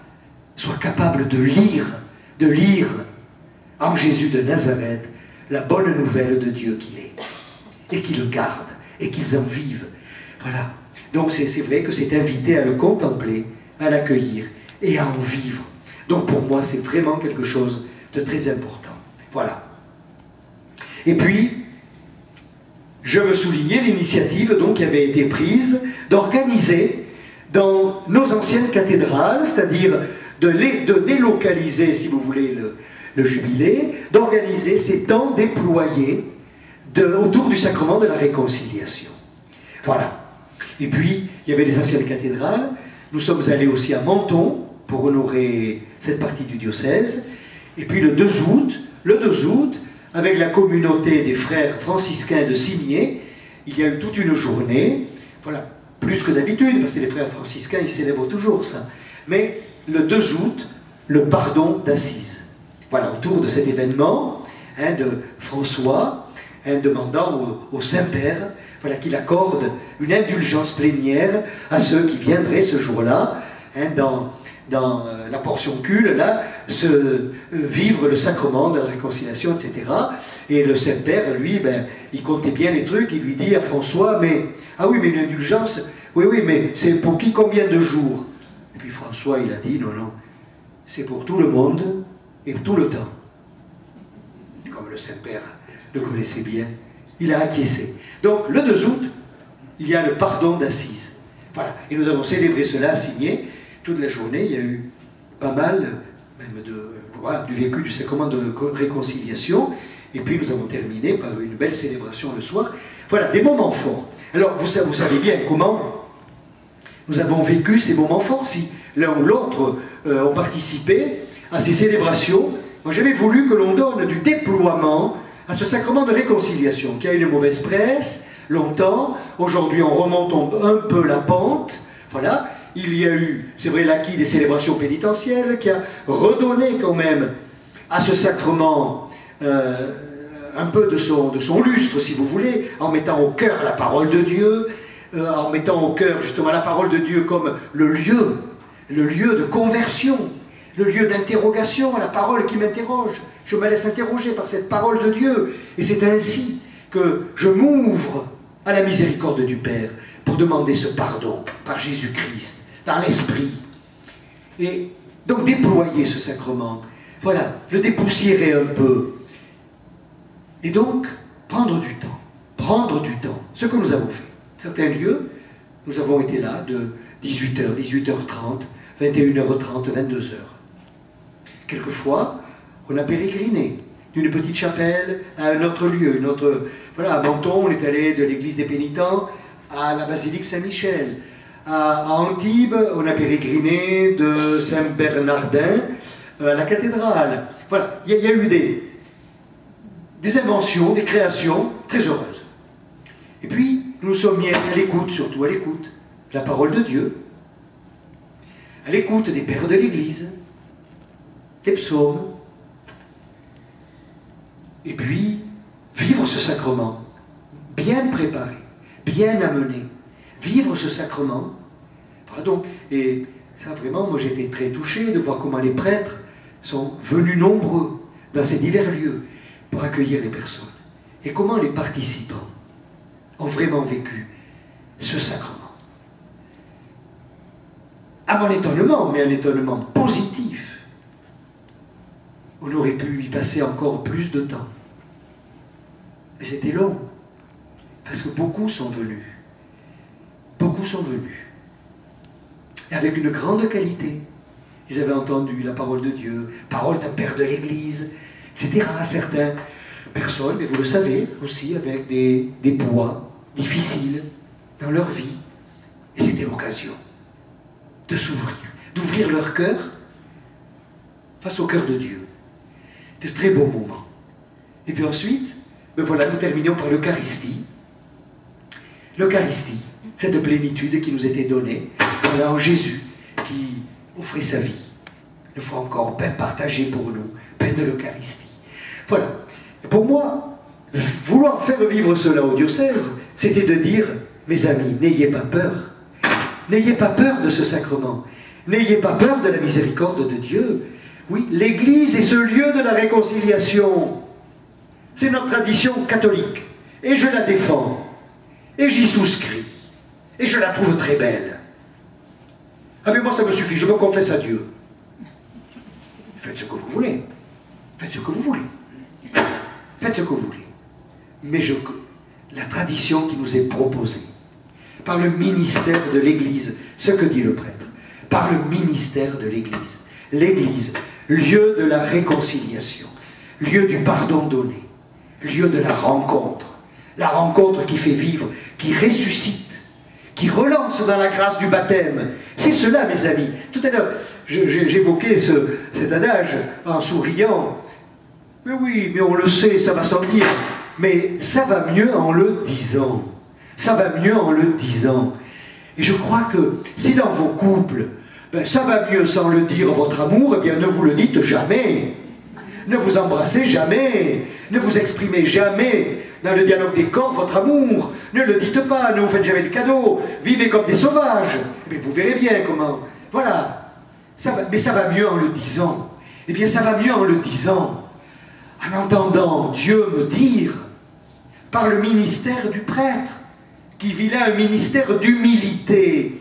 soit capable de lire en Jésus de Nazareth la bonne nouvelle de Dieu qu'il est, et qu'ils le gardent, et qu'ils en vivent. Voilà. Donc c'est vrai que c'est invité à le contempler, à l'accueillir, et à en vivre. Donc pour moi, c'est vraiment quelque chose de très important. Voilà. Et puis, je veux souligner l'initiative donc qui avait été prise d'organiser dans nos anciennes cathédrales, c'est-à-dire de délocaliser, si vous voulez, le jubilé, d'organiser ces temps déployés autour du sacrement de la réconciliation. Voilà. Et puis, il y avait les anciennes cathédrales. Nous sommes allés aussi à Menton pour honorer cette partie du diocèse. Et puis le 2 août, avec la communauté des frères franciscains de Cimier, il y a eu toute une journée, voilà, plus que d'habitude, parce que les frères franciscains, ils célèbrent toujours ça. Mais le 2 août, le pardon d'Assise. Voilà, autour de cet événement de François, demandant au Saint-Père voilà, qu'il accorde une indulgence plénière à ceux qui viendraient ce jour-là, dans la portion cul, là, vivre le sacrement de la réconciliation, etc. Et le Saint-Père, lui, il comptait bien les trucs, il lui dit à François, ah oui, mais une indulgence, oui, mais c'est pour qui, combien de jours? Et puis François, il a dit, non, c'est pour tout le monde et tout le temps. Comme le Saint-Père le connaissait bien, il a acquiescé. Donc, le 2 août, il y a le pardon d'Assise. Voilà, et nous avons célébré cela à Cimier. Toute la journée, il y a eu pas mal même du vécu du sacrement de réconciliation. Et puis nous avons terminé par une belle célébration le soir. Voilà, des moments forts. Alors, vous savez bien comment nous avons vécu ces moments forts. Si l'un ou l'autre ont participé à ces célébrations, moi j'avais voulu que l'on donne du déploiement à ce sacrement de réconciliation, qui a une mauvaise presse, longtemps. Aujourd'hui, on remonte un peu la pente. Voilà. Il y a eu, c'est vrai, l'acquis des célébrations pénitentielles qui a redonné quand même à ce sacrement un peu de son lustre, si vous voulez, en mettant au cœur la parole de Dieu, en mettant au cœur justement la parole de Dieu comme le lieu de conversion, le lieu d'interrogation, la parole qui m'interroge. Je me laisse interroger par cette parole de Dieu. Et c'est ainsi que je m'ouvre à la miséricorde du Père pour demander ce pardon par Jésus-Christ, dans l'Esprit. Et donc déployer ce sacrement, voilà, le dépoussiérer un peu. Et donc, prendre du temps, ce que nous avons fait. Certains lieux, nous avons été là de 18h, 18h30, 21h30, 22h. Quelquefois, on a pérégriné d'une petite chapelle à un autre lieu, voilà, à Menton, on est allé de l'église des Pénitents à la basilique Saint-Michel. À Antibes, on a pérégriné de Saint-Bernardin à la cathédrale. Voilà, il y a eu des inventions, des créations très heureuses. Et puis, nous sommes mis à l'écoute, surtout à l'écoute de la parole de Dieu, à l'écoute des pères de l'Église, les psaumes, et puis vivre ce sacrement, bien préparé, bien amené, vivre ce sacrement. Pardon, et ça vraiment, moi j'ai été très touché de voir comment les prêtres sont venus nombreux dans ces divers lieux pour accueillir les personnes, et comment les participants ont vraiment vécu ce sacrement. À mon étonnement, mais un étonnement positif, on aurait pu y passer encore plus de temps. Mais c'était long, parce que beaucoup sont venus. Beaucoup sont venus. Et avec une grande qualité. Ils avaient entendu la parole de Dieu, parole d'un père de l'Église, etc. Certaines personnes, mais vous le savez aussi, avec des poids difficiles dans leur vie. Et c'était l'occasion de s'ouvrir, d'ouvrir leur cœur face au cœur de Dieu. De très beaux moments. Et puis ensuite, ben voilà, nous terminons par l'Eucharistie. L'Eucharistie, cette plénitude qui nous était donnée, voilà, en Jésus, qui offrait sa vie, une fois encore, pain partagé pour nous, pain de l'Eucharistie. Voilà. Et pour moi, vouloir faire vivre cela au diocèse, c'était de dire, mes amis, n'ayez pas peur. N'ayez pas peur de ce sacrement. N'ayez pas peur de la miséricorde de Dieu. Oui, l'Église est ce lieu de la réconciliation. C'est notre tradition catholique. Et je la défends. Et j'y souscris. Et je la trouve très belle. Ah mais moi ça me suffit, je me confesse à Dieu. Faites ce que vous voulez. Faites ce que vous voulez. Faites ce que vous voulez. Mais la tradition qui nous est proposée, par le ministère de l'Église, ce que dit le prêtre, par le ministère de l'Église. L'Église, lieu de la réconciliation, lieu du pardon donné, lieu de la rencontre qui fait vivre, qui ressuscite, qui relance dans la grâce du baptême. C'est cela, mes amis. Tout à l'heure, j'évoquais cet adage en souriant. Mais oui, mais on le sait, ça va sans dire. Mais ça va mieux en le disant. Ça va mieux en le disant. Et je crois que si dans vos couples, ben, ça va mieux sans le dire votre amour, eh bien ne vous le dites jamais. Ne vous embrassez jamais. Ne vous exprimez jamais dans le dialogue des corps votre amour. Ne le dites pas, ne vous faites jamais de cadeaux. Vivez comme des sauvages. Mais vous verrez bien comment. Voilà. Mais ça va mieux en le disant. Eh bien ça va mieux en le disant. En entendant Dieu me dire, par le ministère du prêtre, qui vit là un ministère d'humilité,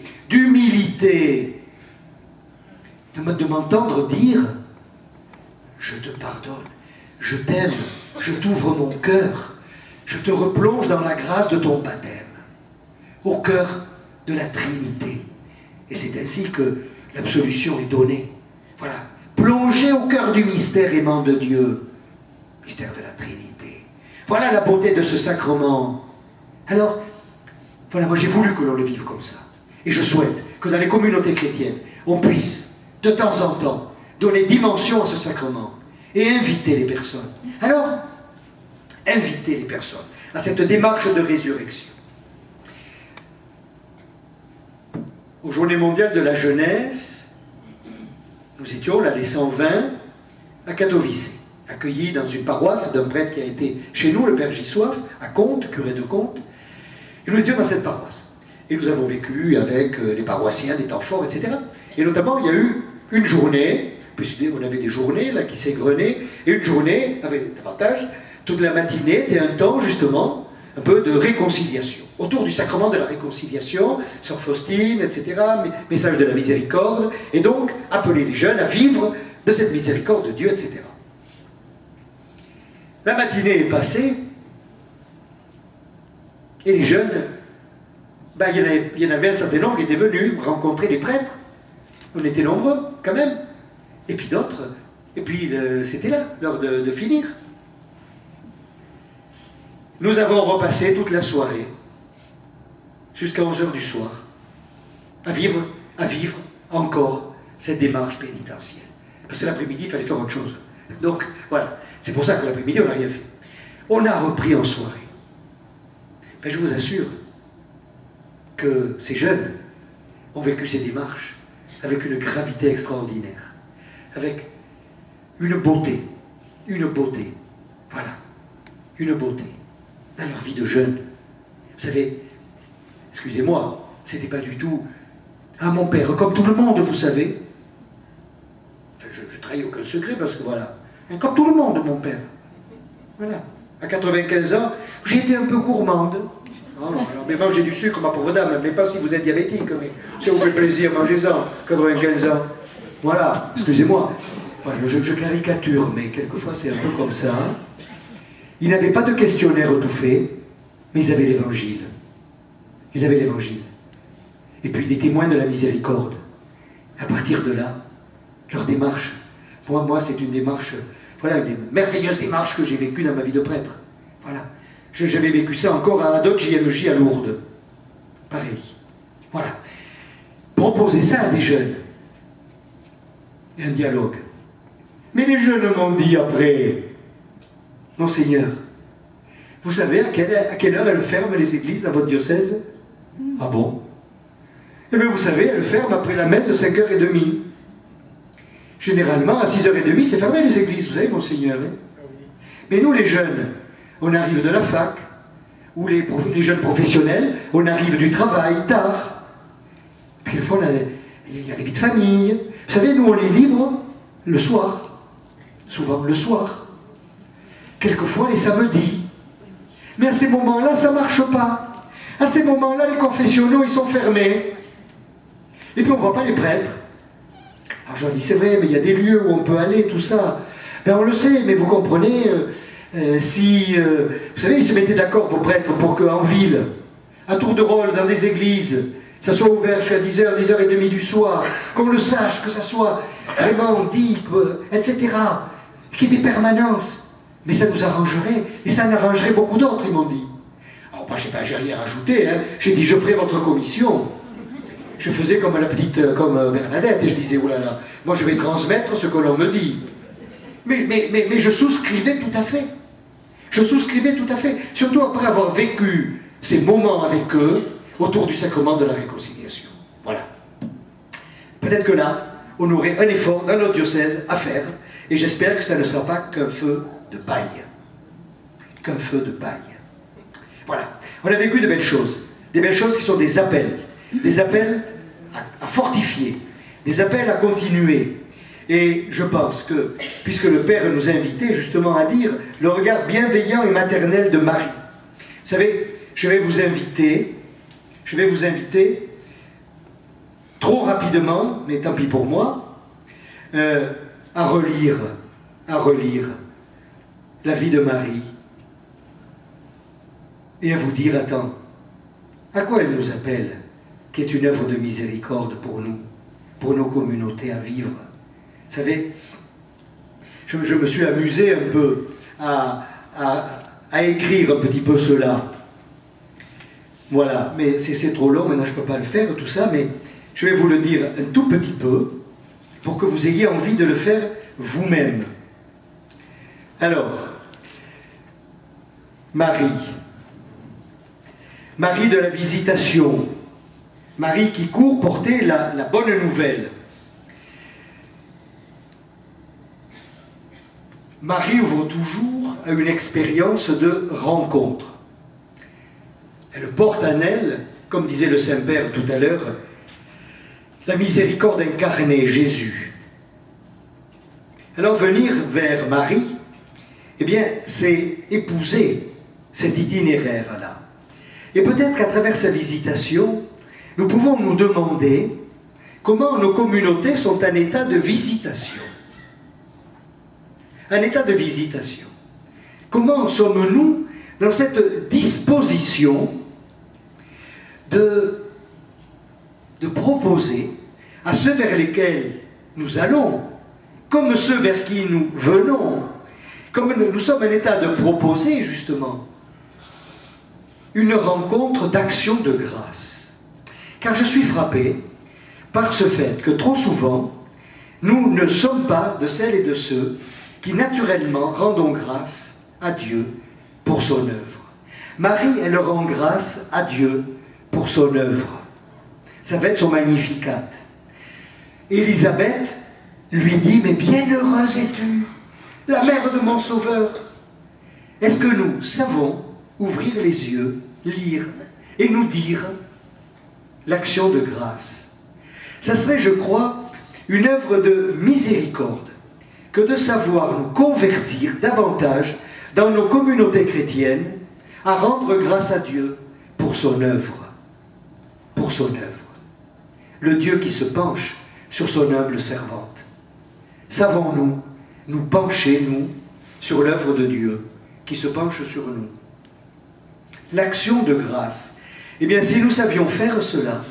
de m'entendre dire, je te pardonne, je t'aime, je t'ouvre mon cœur, je te replonge dans la grâce de ton baptême, au cœur de la Trinité. Et c'est ainsi que l'absolution est donnée. Voilà, plongé au cœur du mystère aimant de Dieu, mystère de la Trinité. Voilà la beauté de ce sacrement. Alors, voilà, moi j'ai voulu que l'on le vive comme ça. Et je souhaite que dans les communautés chrétiennes, on puisse, de temps en temps, donner dimension à ce sacrement et inviter les personnes. Alors, inviter les personnes à cette démarche de résurrection. Aux Journées mondiales de la jeunesse, nous étions là les 120 à Katowice, accueillis dans une paroisse d'un prêtre qui a été chez nous, le père Gissoif, à Comte, curé de Comte. Et nous étions dans cette paroisse. Et nous avons vécu avec les paroissiens des temps forts, etc. Et notamment, il y a eu une journée, puisque on avait des journées là qui s'égrenaient, et une journée avait davantage, toute la matinée était un temps justement, un peu de réconciliation, autour du sacrement de la réconciliation, Sœur Faustine, etc., message de la miséricorde, et donc appeler les jeunes à vivre de cette miséricorde de Dieu, etc. La matinée est passée, et les jeunes ben, il y en avait un certain nombre qui étaient venus rencontrer les prêtres. On était nombreux, quand même. Et puis d'autres. Et puis c'était là, l'heure de finir. Nous avons repassé toute la soirée, jusqu'à 11 h du soir, à vivre encore cette démarche pénitentielle. Parce que l'après-midi, il fallait faire autre chose. Donc, voilà. C'est pour ça que l'après-midi, on n'a rien fait. On a repris en soirée. Mais je vous assure que ces jeunes ont vécu ces démarches avec une gravité extraordinaire, avec une beauté, voilà, une beauté dans leur vie de jeunes. Vous savez, excusez-moi, c'était pas du tout « Ah, mon père, comme tout le monde, vous savez. » Enfin, je trahis aucun secret parce que voilà, comme tout le monde, mon père. Voilà. À 95 ans, j'ai été un peu gourmande. Alors, mais mangez du sucre, ma pauvre dame, mais pas si vous êtes diabétique, mais si vous fait plaisir, mangez-en, 95 ans. Voilà, excusez-moi. Voilà, je caricature, mais quelquefois c'est un peu comme ça. Ils n'avaient pas de questionnaire tout fait, mais ils avaient l'évangile. Ils avaient l'évangile. Et puis des témoins de la miséricorde. À partir de là, leur démarche, pour moi c'est une démarche, voilà, une des merveilleuses démarches que j'ai vécues dans ma vie de prêtre. Voilà. J'avais vécu ça encore à Adoc JMJ à Lourdes. Pareil. Voilà. Proposer ça à des jeunes. Et un dialogue. Mais les jeunes m'ont dit après, Monseigneur, vous savez à quelle heure elles ferment les églises dans votre diocèse? Ah bon? Eh bien vous savez, elles ferment après la messe de 5h30. Généralement, à 6h30, c'est fermé les églises, vous savez, Monseigneur. Hein? Mais nous, les jeunes, on arrive de la fac, ou les jeunes professionnels, on arrive du travail tard. Puis des fois, il y a les vies de famille. Vous savez, nous, on est libre le soir. Souvent le soir. Quelquefois les samedis. Mais à ces moments-là, ça ne marche pas. À ces moments-là, les confessionnaux, ils sont fermés. Et puis on ne voit pas les prêtres. Alors je leur dis, c'est vrai, mais il y a des lieux où on peut aller, tout ça. Ben on le sait, mais vous comprenez, vous savez, ils se mettaient d'accord, vos prêtres, pour qu'en ville, à tour de rôle, dans des églises, ça soit ouvert jusqu'à 10h, 10h30 du soir, qu'on le sache, que ça soit vraiment dit, etc. Qu'il y ait des permanences. Mais ça nous arrangerait, et ça en arrangerait beaucoup d'autres, ils m'ont dit. Alors moi, je sais pas, j'ai rien rajouté, hein. J'ai dit, je ferai votre commission. Je faisais comme la petite, comme Bernadette, et je disais, oulala, moi je vais transmettre ce que l'on me dit. Mais je souscrivais tout à fait. Je souscrivais tout à fait. Surtout après avoir vécu ces moments avec eux autour du sacrement de la réconciliation. Voilà. Peut-être que là, on aurait un effort dans notre diocèse à faire, et j'espère que ça ne sera pas qu'un feu de paille. Qu'un feu de paille. Voilà. On a vécu de belles choses. Des belles choses qui sont des appels. Des appels à fortifier. Des appels à continuer. Et je pense que, puisque le Père nous invitait justement à dire le regard bienveillant et maternel de Marie. Vous savez, je vais vous inviter, trop rapidement, mais tant pis pour moi, à relire la vie de Marie et à vous dire, attends, à quoi elle nous appelle, qui est une œuvre de miséricorde pour nous, pour nos communautés à vivre. Vous savez, je me suis amusé un peu à écrire un petit peu cela. Voilà, mais c'est trop long, maintenant je ne peux pas le faire, tout ça, mais je vais vous le dire un tout petit peu, pour que vous ayez envie de le faire vous-même. Alors, Marie de la Visitation, Marie qui court porter la bonne nouvelle. Marie ouvre toujours à une expérience de rencontre. Elle porte en elle, comme disait le Saint-Père tout à l'heure, la miséricorde incarnée, Jésus. Alors venir vers Marie, eh bien, c'est épouser cet itinéraire-là. Et peut-être qu'à travers sa visitation, nous pouvons nous demander comment nos communautés sont en état de visitation. Un état de visitation. Comment sommes-nous dans cette disposition de proposer à ceux vers lesquels nous allons, comme ceux vers qui nous venons, comme nous sommes en état de proposer justement une rencontre d'action de grâce. Car je suis frappé par ce fait que trop souvent, nous ne sommes pas de celles et de ceux qui naturellement rendons grâce à Dieu pour son œuvre. Marie, elle rend grâce à Dieu pour son œuvre. Ça va être son Magnificat. Élisabeth lui dit, mais bienheureuse es-tu, la mère de mon Sauveur. Est-ce que nous savons ouvrir les yeux, lire et nous dire l'action de grâce? Ça serait, je crois, une œuvre de miséricorde que de savoir nous convertir davantage dans nos communautés chrétiennes à rendre grâce à Dieu pour son œuvre. Pour son œuvre. Le Dieu qui se penche sur son humble servante. Savons-nous nous pencher, nous, sur l'œuvre de Dieu qui se penche sur nous? L'action de grâce. Eh bien, si nous savions faire cela,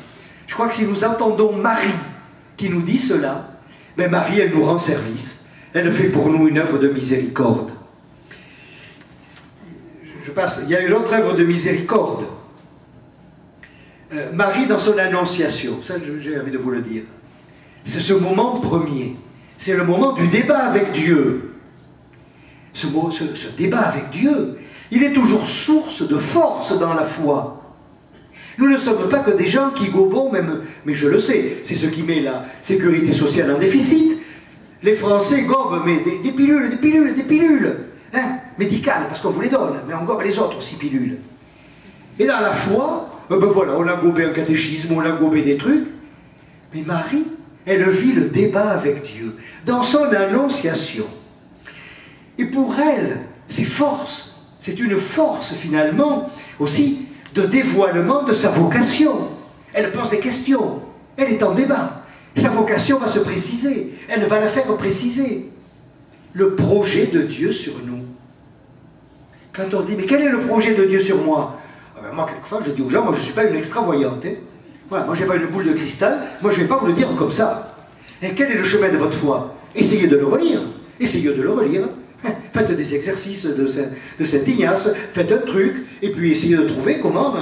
je crois que si nous entendons Marie qui nous dit cela, ben Marie, elle nous rend service. Elle fait pour nous une œuvre de miséricorde. Je passe, il y a une autre œuvre de miséricorde. Marie dans son annonciation, ça j'ai envie de vous le dire. C'est ce moment premier. C'est le moment du débat avec Dieu. Ce débat avec Dieu, il est toujours source de force dans la foi. Nous ne sommes pas que des gens qui gobons, mais je le sais, c'est ce qui met la sécurité sociale en déficit. Les Français gobent mais des pilules, hein, médicales, parce qu'on vous les donne, mais on gobe les autres aussi pilules. Et dans la foi, ben voilà, on a gobé un catéchisme, on a gobé des trucs, mais Marie, elle vit le débat avec Dieu, dans son annonciation. Et pour elle, c'est force, c'est une force finalement aussi de dévoilement de sa vocation. Elle pose des questions, elle est en débat. Sa vocation va se préciser, elle va la faire préciser. Le projet de Dieu sur nous. Quand on dit, mais quel est le projet de Dieu sur moi? Moi, quelquefois, je dis aux gens, moi je ne suis pas une extravoyante. Hein. Voilà, moi je n'ai pas une boule de cristal, moi je ne vais pas vous le dire comme ça. Et quel est le chemin de votre foi? Essayez de le relire, essayez de le relire. Faites des exercices de Saint-Ignace, faites un truc, et puis essayez de trouver comment,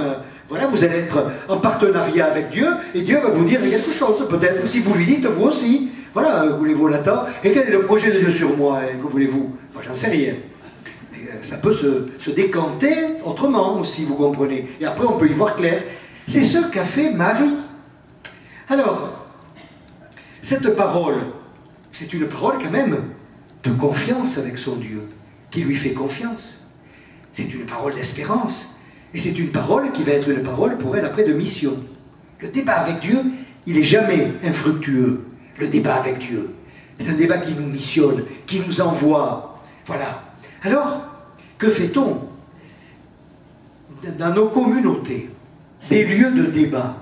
voilà, vous allez être en partenariat avec Dieu, et Dieu va vous dire quelque chose, peut-être, si vous lui dites, vous aussi, voilà, voulez-vous l'attendre, et quel est le projet de Dieu sur moi, que voulez-vous? Moi, j'en sais rien. Et ça peut se décanter autrement aussi, vous comprenez, et après on peut y voir clair. C'est ce qu'a fait Marie. Alors, cette parole, c'est une parole quand même de confiance avec son Dieu, qui lui fait confiance. C'est une parole d'espérance. Et c'est une parole qui va être une parole pour elle après de mission. Le débat avec Dieu, il n'est jamais infructueux. Le débat avec Dieu, c'est un débat qui nous missionne, qui nous envoie. Voilà. Alors, que fait-on dans nos communautés? Des lieux de débat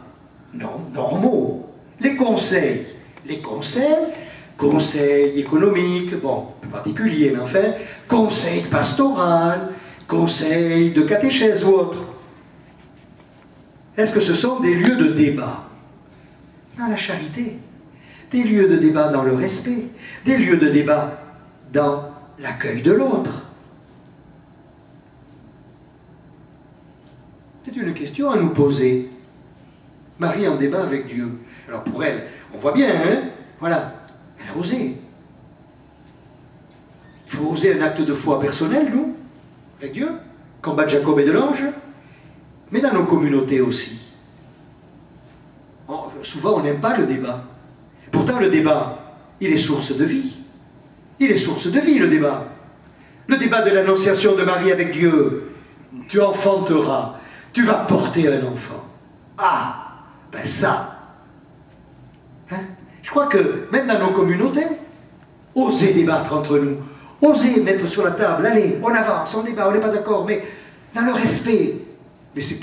normaux. Les conseils. Les conseils économiques, bon, plus particuliers, mais enfin, conseil pastoral, conseil de catéchèse ou autre. Est-ce que ce sont des lieux de débat? Dans la charité. Des lieux de débat dans le respect. Des lieux de débat dans l'accueil de l'autre. C'est une question à nous poser. Marie en débat avec Dieu. Alors pour elle, on voit bien, hein? Voilà. Elle a osé. Il faut oser un acte de foi personnel, nous, avec Dieu, combattre Jacob et de l'ange, mais dans nos communautés aussi. Souvent, on n'aime pas le débat. Pourtant, le débat, il est source de vie. Il est source de vie, le débat. Le débat de l'annonciation de Marie avec Dieu. Tu enfanteras, tu vas porter un enfant. Ah, ben ça. Hein? Je crois que même dans nos communautés, osez débattre entre nous, osez mettre sur la table, allez, on avance, on débat, on n'est pas d'accord, mais dans le respect. Mais c'est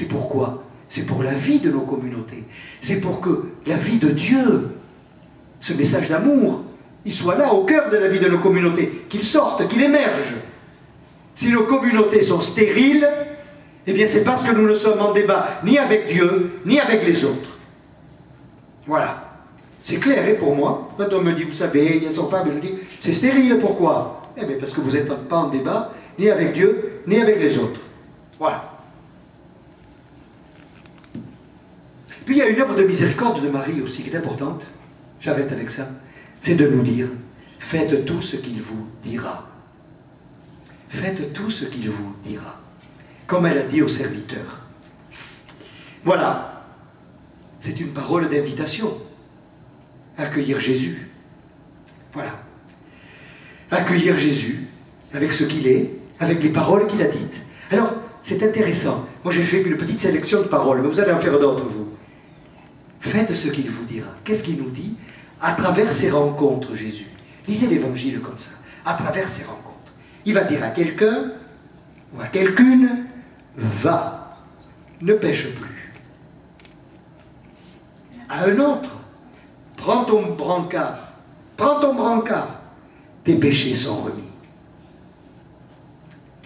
pourquoi? C'est pour la vie de nos communautés. C'est pour que la vie de Dieu, ce message d'amour, il soit là, au cœur de la vie de nos communautés, qu'il sorte, qu'il émerge. Si nos communautés sont stériles, Eh bien, c'est parce que nous ne sommes en débat ni avec Dieu, ni avec les autres. Voilà. C'est clair, et pour moi, quand on me dit, vous savez, ils ne sont pas, mais je dis, c'est stérile, pourquoi? Eh bien, parce que vous n'êtes pas en débat, ni avec Dieu, ni avec les autres. Voilà. Puis il y a une œuvre de miséricorde de Marie aussi, qui est importante. J'arrête avec ça. C'est de nous dire, faites tout ce qu'il vous dira. Faites tout ce qu'il vous dira. Comme elle a dit aux serviteurs. Voilà. C'est une parole d'invitation. Accueillir Jésus. Voilà. Accueillir Jésus avec ce qu'il est, avec les paroles qu'il a dites. Alors, c'est intéressant. Moi, j'ai fait une petite sélection de paroles, mais vous allez en faire d'autres, vous. Faites ce qu'il vous dira. Qu'est-ce qu'il nous dit? À travers ces rencontres, Jésus. Lisez l'Évangile comme ça. À travers ces rencontres. Il va dire à quelqu'un, ou à quelqu'une, va, ne pêche plus. À un autre, prends ton brancard, tes péchés sont remis.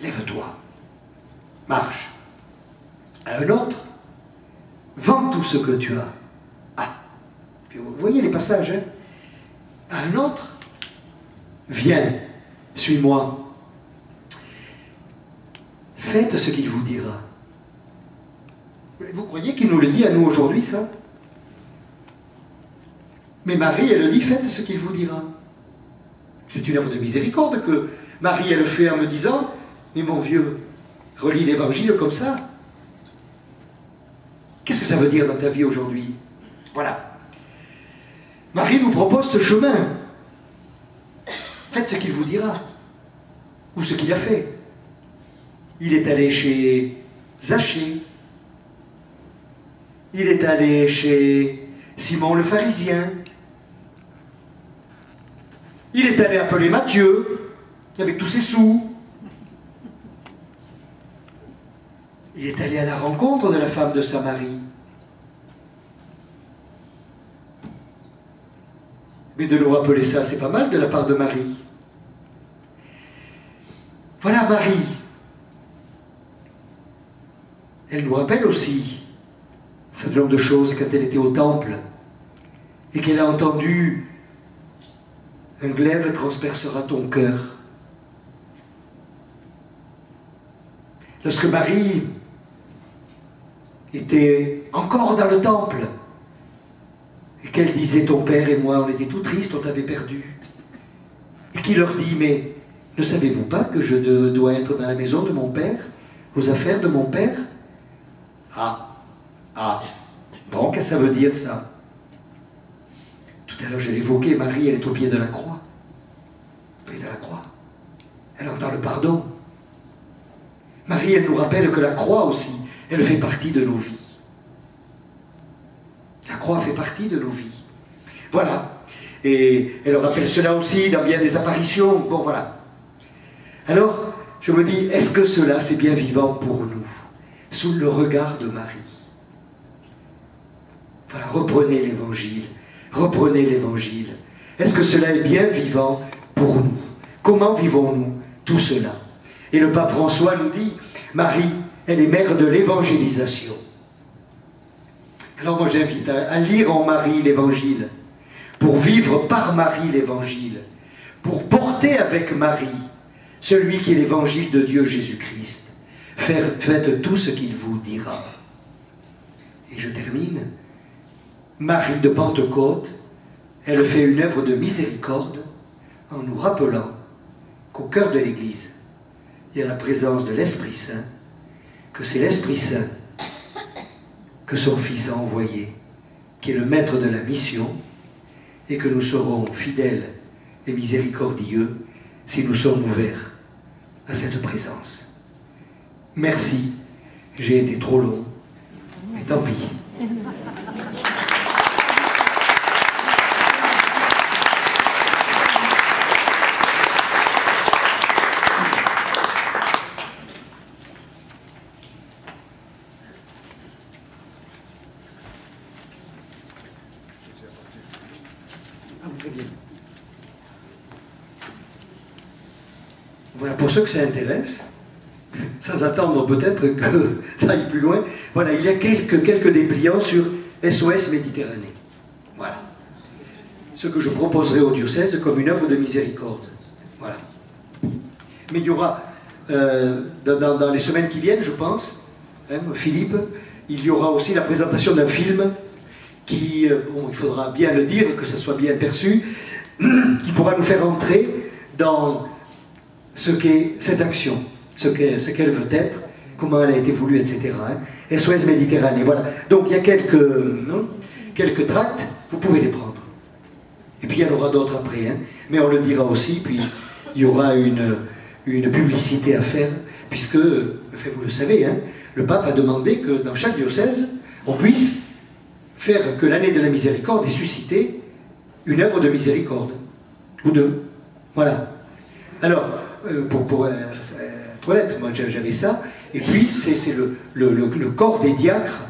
Lève-toi, marche. À un autre, vends tout ce que tu as. Ah, puis vous voyez les passages, hein? À un autre, viens, suis-moi. Faites ce qu'il vous dira. Vous croyez qu'il nous le dit à nous aujourd'hui, ça? Mais Marie, elle le dit, faites ce qu'il vous dira. C'est une œuvre de miséricorde que Marie, elle le fait en me disant, mais mon vieux, relis l'Évangile comme ça. Qu'est-ce que ça veut dire dans ta vie aujourd'hui? Voilà. Marie nous propose ce chemin. Faites ce qu'il vous dira. Ou ce qu'il a fait. Il est allé chez Zachée. Il est allé chez Simon le pharisien. Il est allé appeler Matthieu, avec tous ses sous. Il est allé à la rencontre de la femme de Samarie. Mais de nous rappeler ça, c'est pas mal de la part de Marie. Voilà Marie. Elle nous rappelle aussi un certain nombre de choses quand elle était au temple et qu'elle a entendu un glaive transpercera ton cœur. Lorsque Marie était encore dans le temple et qu'elle disait ton père et moi on était tout tristes, on t'avait perdu, et qu'il leur dit mais ne savez-vous pas que je dois être dans la maison de mon père, aux affaires de mon père? Bon, qu'est-ce que ça veut dire ça? Tout à l'heure je l'ai évoqué, Marie elle est au pied de la croix. Au pied de la croix. Elle entend le pardon. Marie elle nous rappelle que la croix aussi, elle fait partie de nos vies. La croix fait partie de nos vies. Voilà. Et elle rappelle cela aussi dans bien des apparitions. Bon voilà. Alors, je me dis, est-ce que cela c'est bien vivant pour nous? Sous le regard de Marie. Voilà, reprenez l'Évangile. Reprenez l'Évangile. Est-ce que cela est bien vivant pour nous? Comment vivons-nous tout cela? Et le pape François nous dit, Marie, elle est mère de l'évangélisation. Alors moi j'invite à lire en Marie l'Évangile, pour vivre par Marie l'Évangile, pour porter avec Marie celui qui est l'Évangile de Dieu Jésus-Christ. Faites tout ce qu'il vous dira. Et je termine. Marie de Pentecôte, elle fait une œuvre de miséricorde en nous rappelant qu'au cœur de l'Église, il y a la présence de l'Esprit Saint, que c'est l'Esprit Saint que son Fils a envoyé, qui est le maître de la mission, et que nous serons fidèles et miséricordieux si nous sommes ouverts à cette présence. Merci, j'ai été trop long, mais tant pis. Très bien. Voilà, pour ceux que ça intéresse, ça sans attendre peut-être que ça aille plus loin, voilà, il y a quelques dépliants sur SOS Méditerranée. Voilà. Ce que je proposerai au diocèse comme une œuvre de miséricorde. Voilà. Mais il y aura, dans les semaines qui viennent, je pense, hein, Philippe, il y aura aussi la présentation d'un film qui, bon, il faudra bien le dire, que ça soit bien perçu, qui pourra nous faire entrer dans ce qu'est cette action, ce qu'elle veut être, comment elle a été voulue, etc. Hein. SOS Méditerranée, voilà. Donc il y a quelques tracts, vous pouvez les prendre. Et puis il y en aura d'autres après, hein. Mais on le dira aussi, puis il y aura une publicité à faire, puisque, enfin, vous le savez, hein, le pape a demandé que dans chaque diocèse, on puisse faire que l'année de la miséricorde ait suscité une œuvre de miséricorde, ou deux. Voilà. Alors, pour être honnête, moi j'avais ça, et puis c'est le corps des diacres,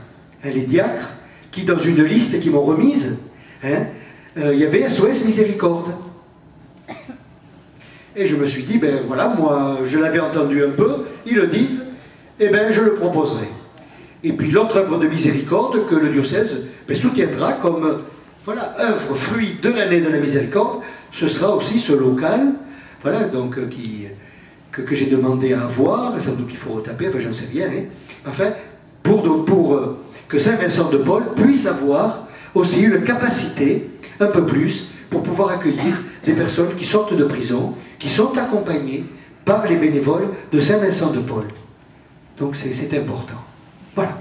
hein, les diacres, qui dans une liste qu'ils m'ont remise, hein, il y avait SOS Miséricorde. Et je me suis dit, ben voilà, moi je l'avais entendu un peu, ils le disent, et ben je le proposerai. Et puis l'autre œuvre de miséricorde que le diocèse soutiendra comme voilà, œuvre, fruit de l'année de la miséricorde, ce sera aussi ce local, voilà, donc que j'ai demandé à avoir, sans doute qu'il faut retaper, enfin j'en sais rien, hein, enfin, pour que Saint-Vincent de Paul puisse avoir aussi une capacité, un peu plus, pour pouvoir accueillir des personnes qui sortent de prison, qui sont accompagnées par les bénévoles de Saint-Vincent de Paul. Donc c'est important. Voilà.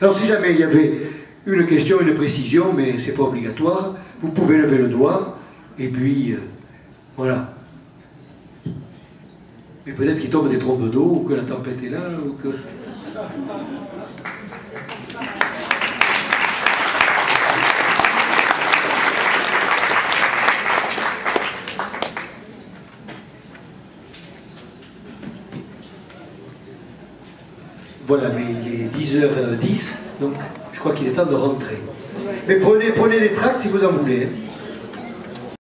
Alors si jamais il y avait une question, une précision, mais c'est pas obligatoire, vous pouvez lever le doigt, et puis voilà. Mais peut-être qu'il tombe des trombes d'eau, ou que la tempête est là, ou que... Voilà, mais il est 10h10, donc je crois qu'il est temps de rentrer. Mais prenez des tracts si vous en voulez. Hein.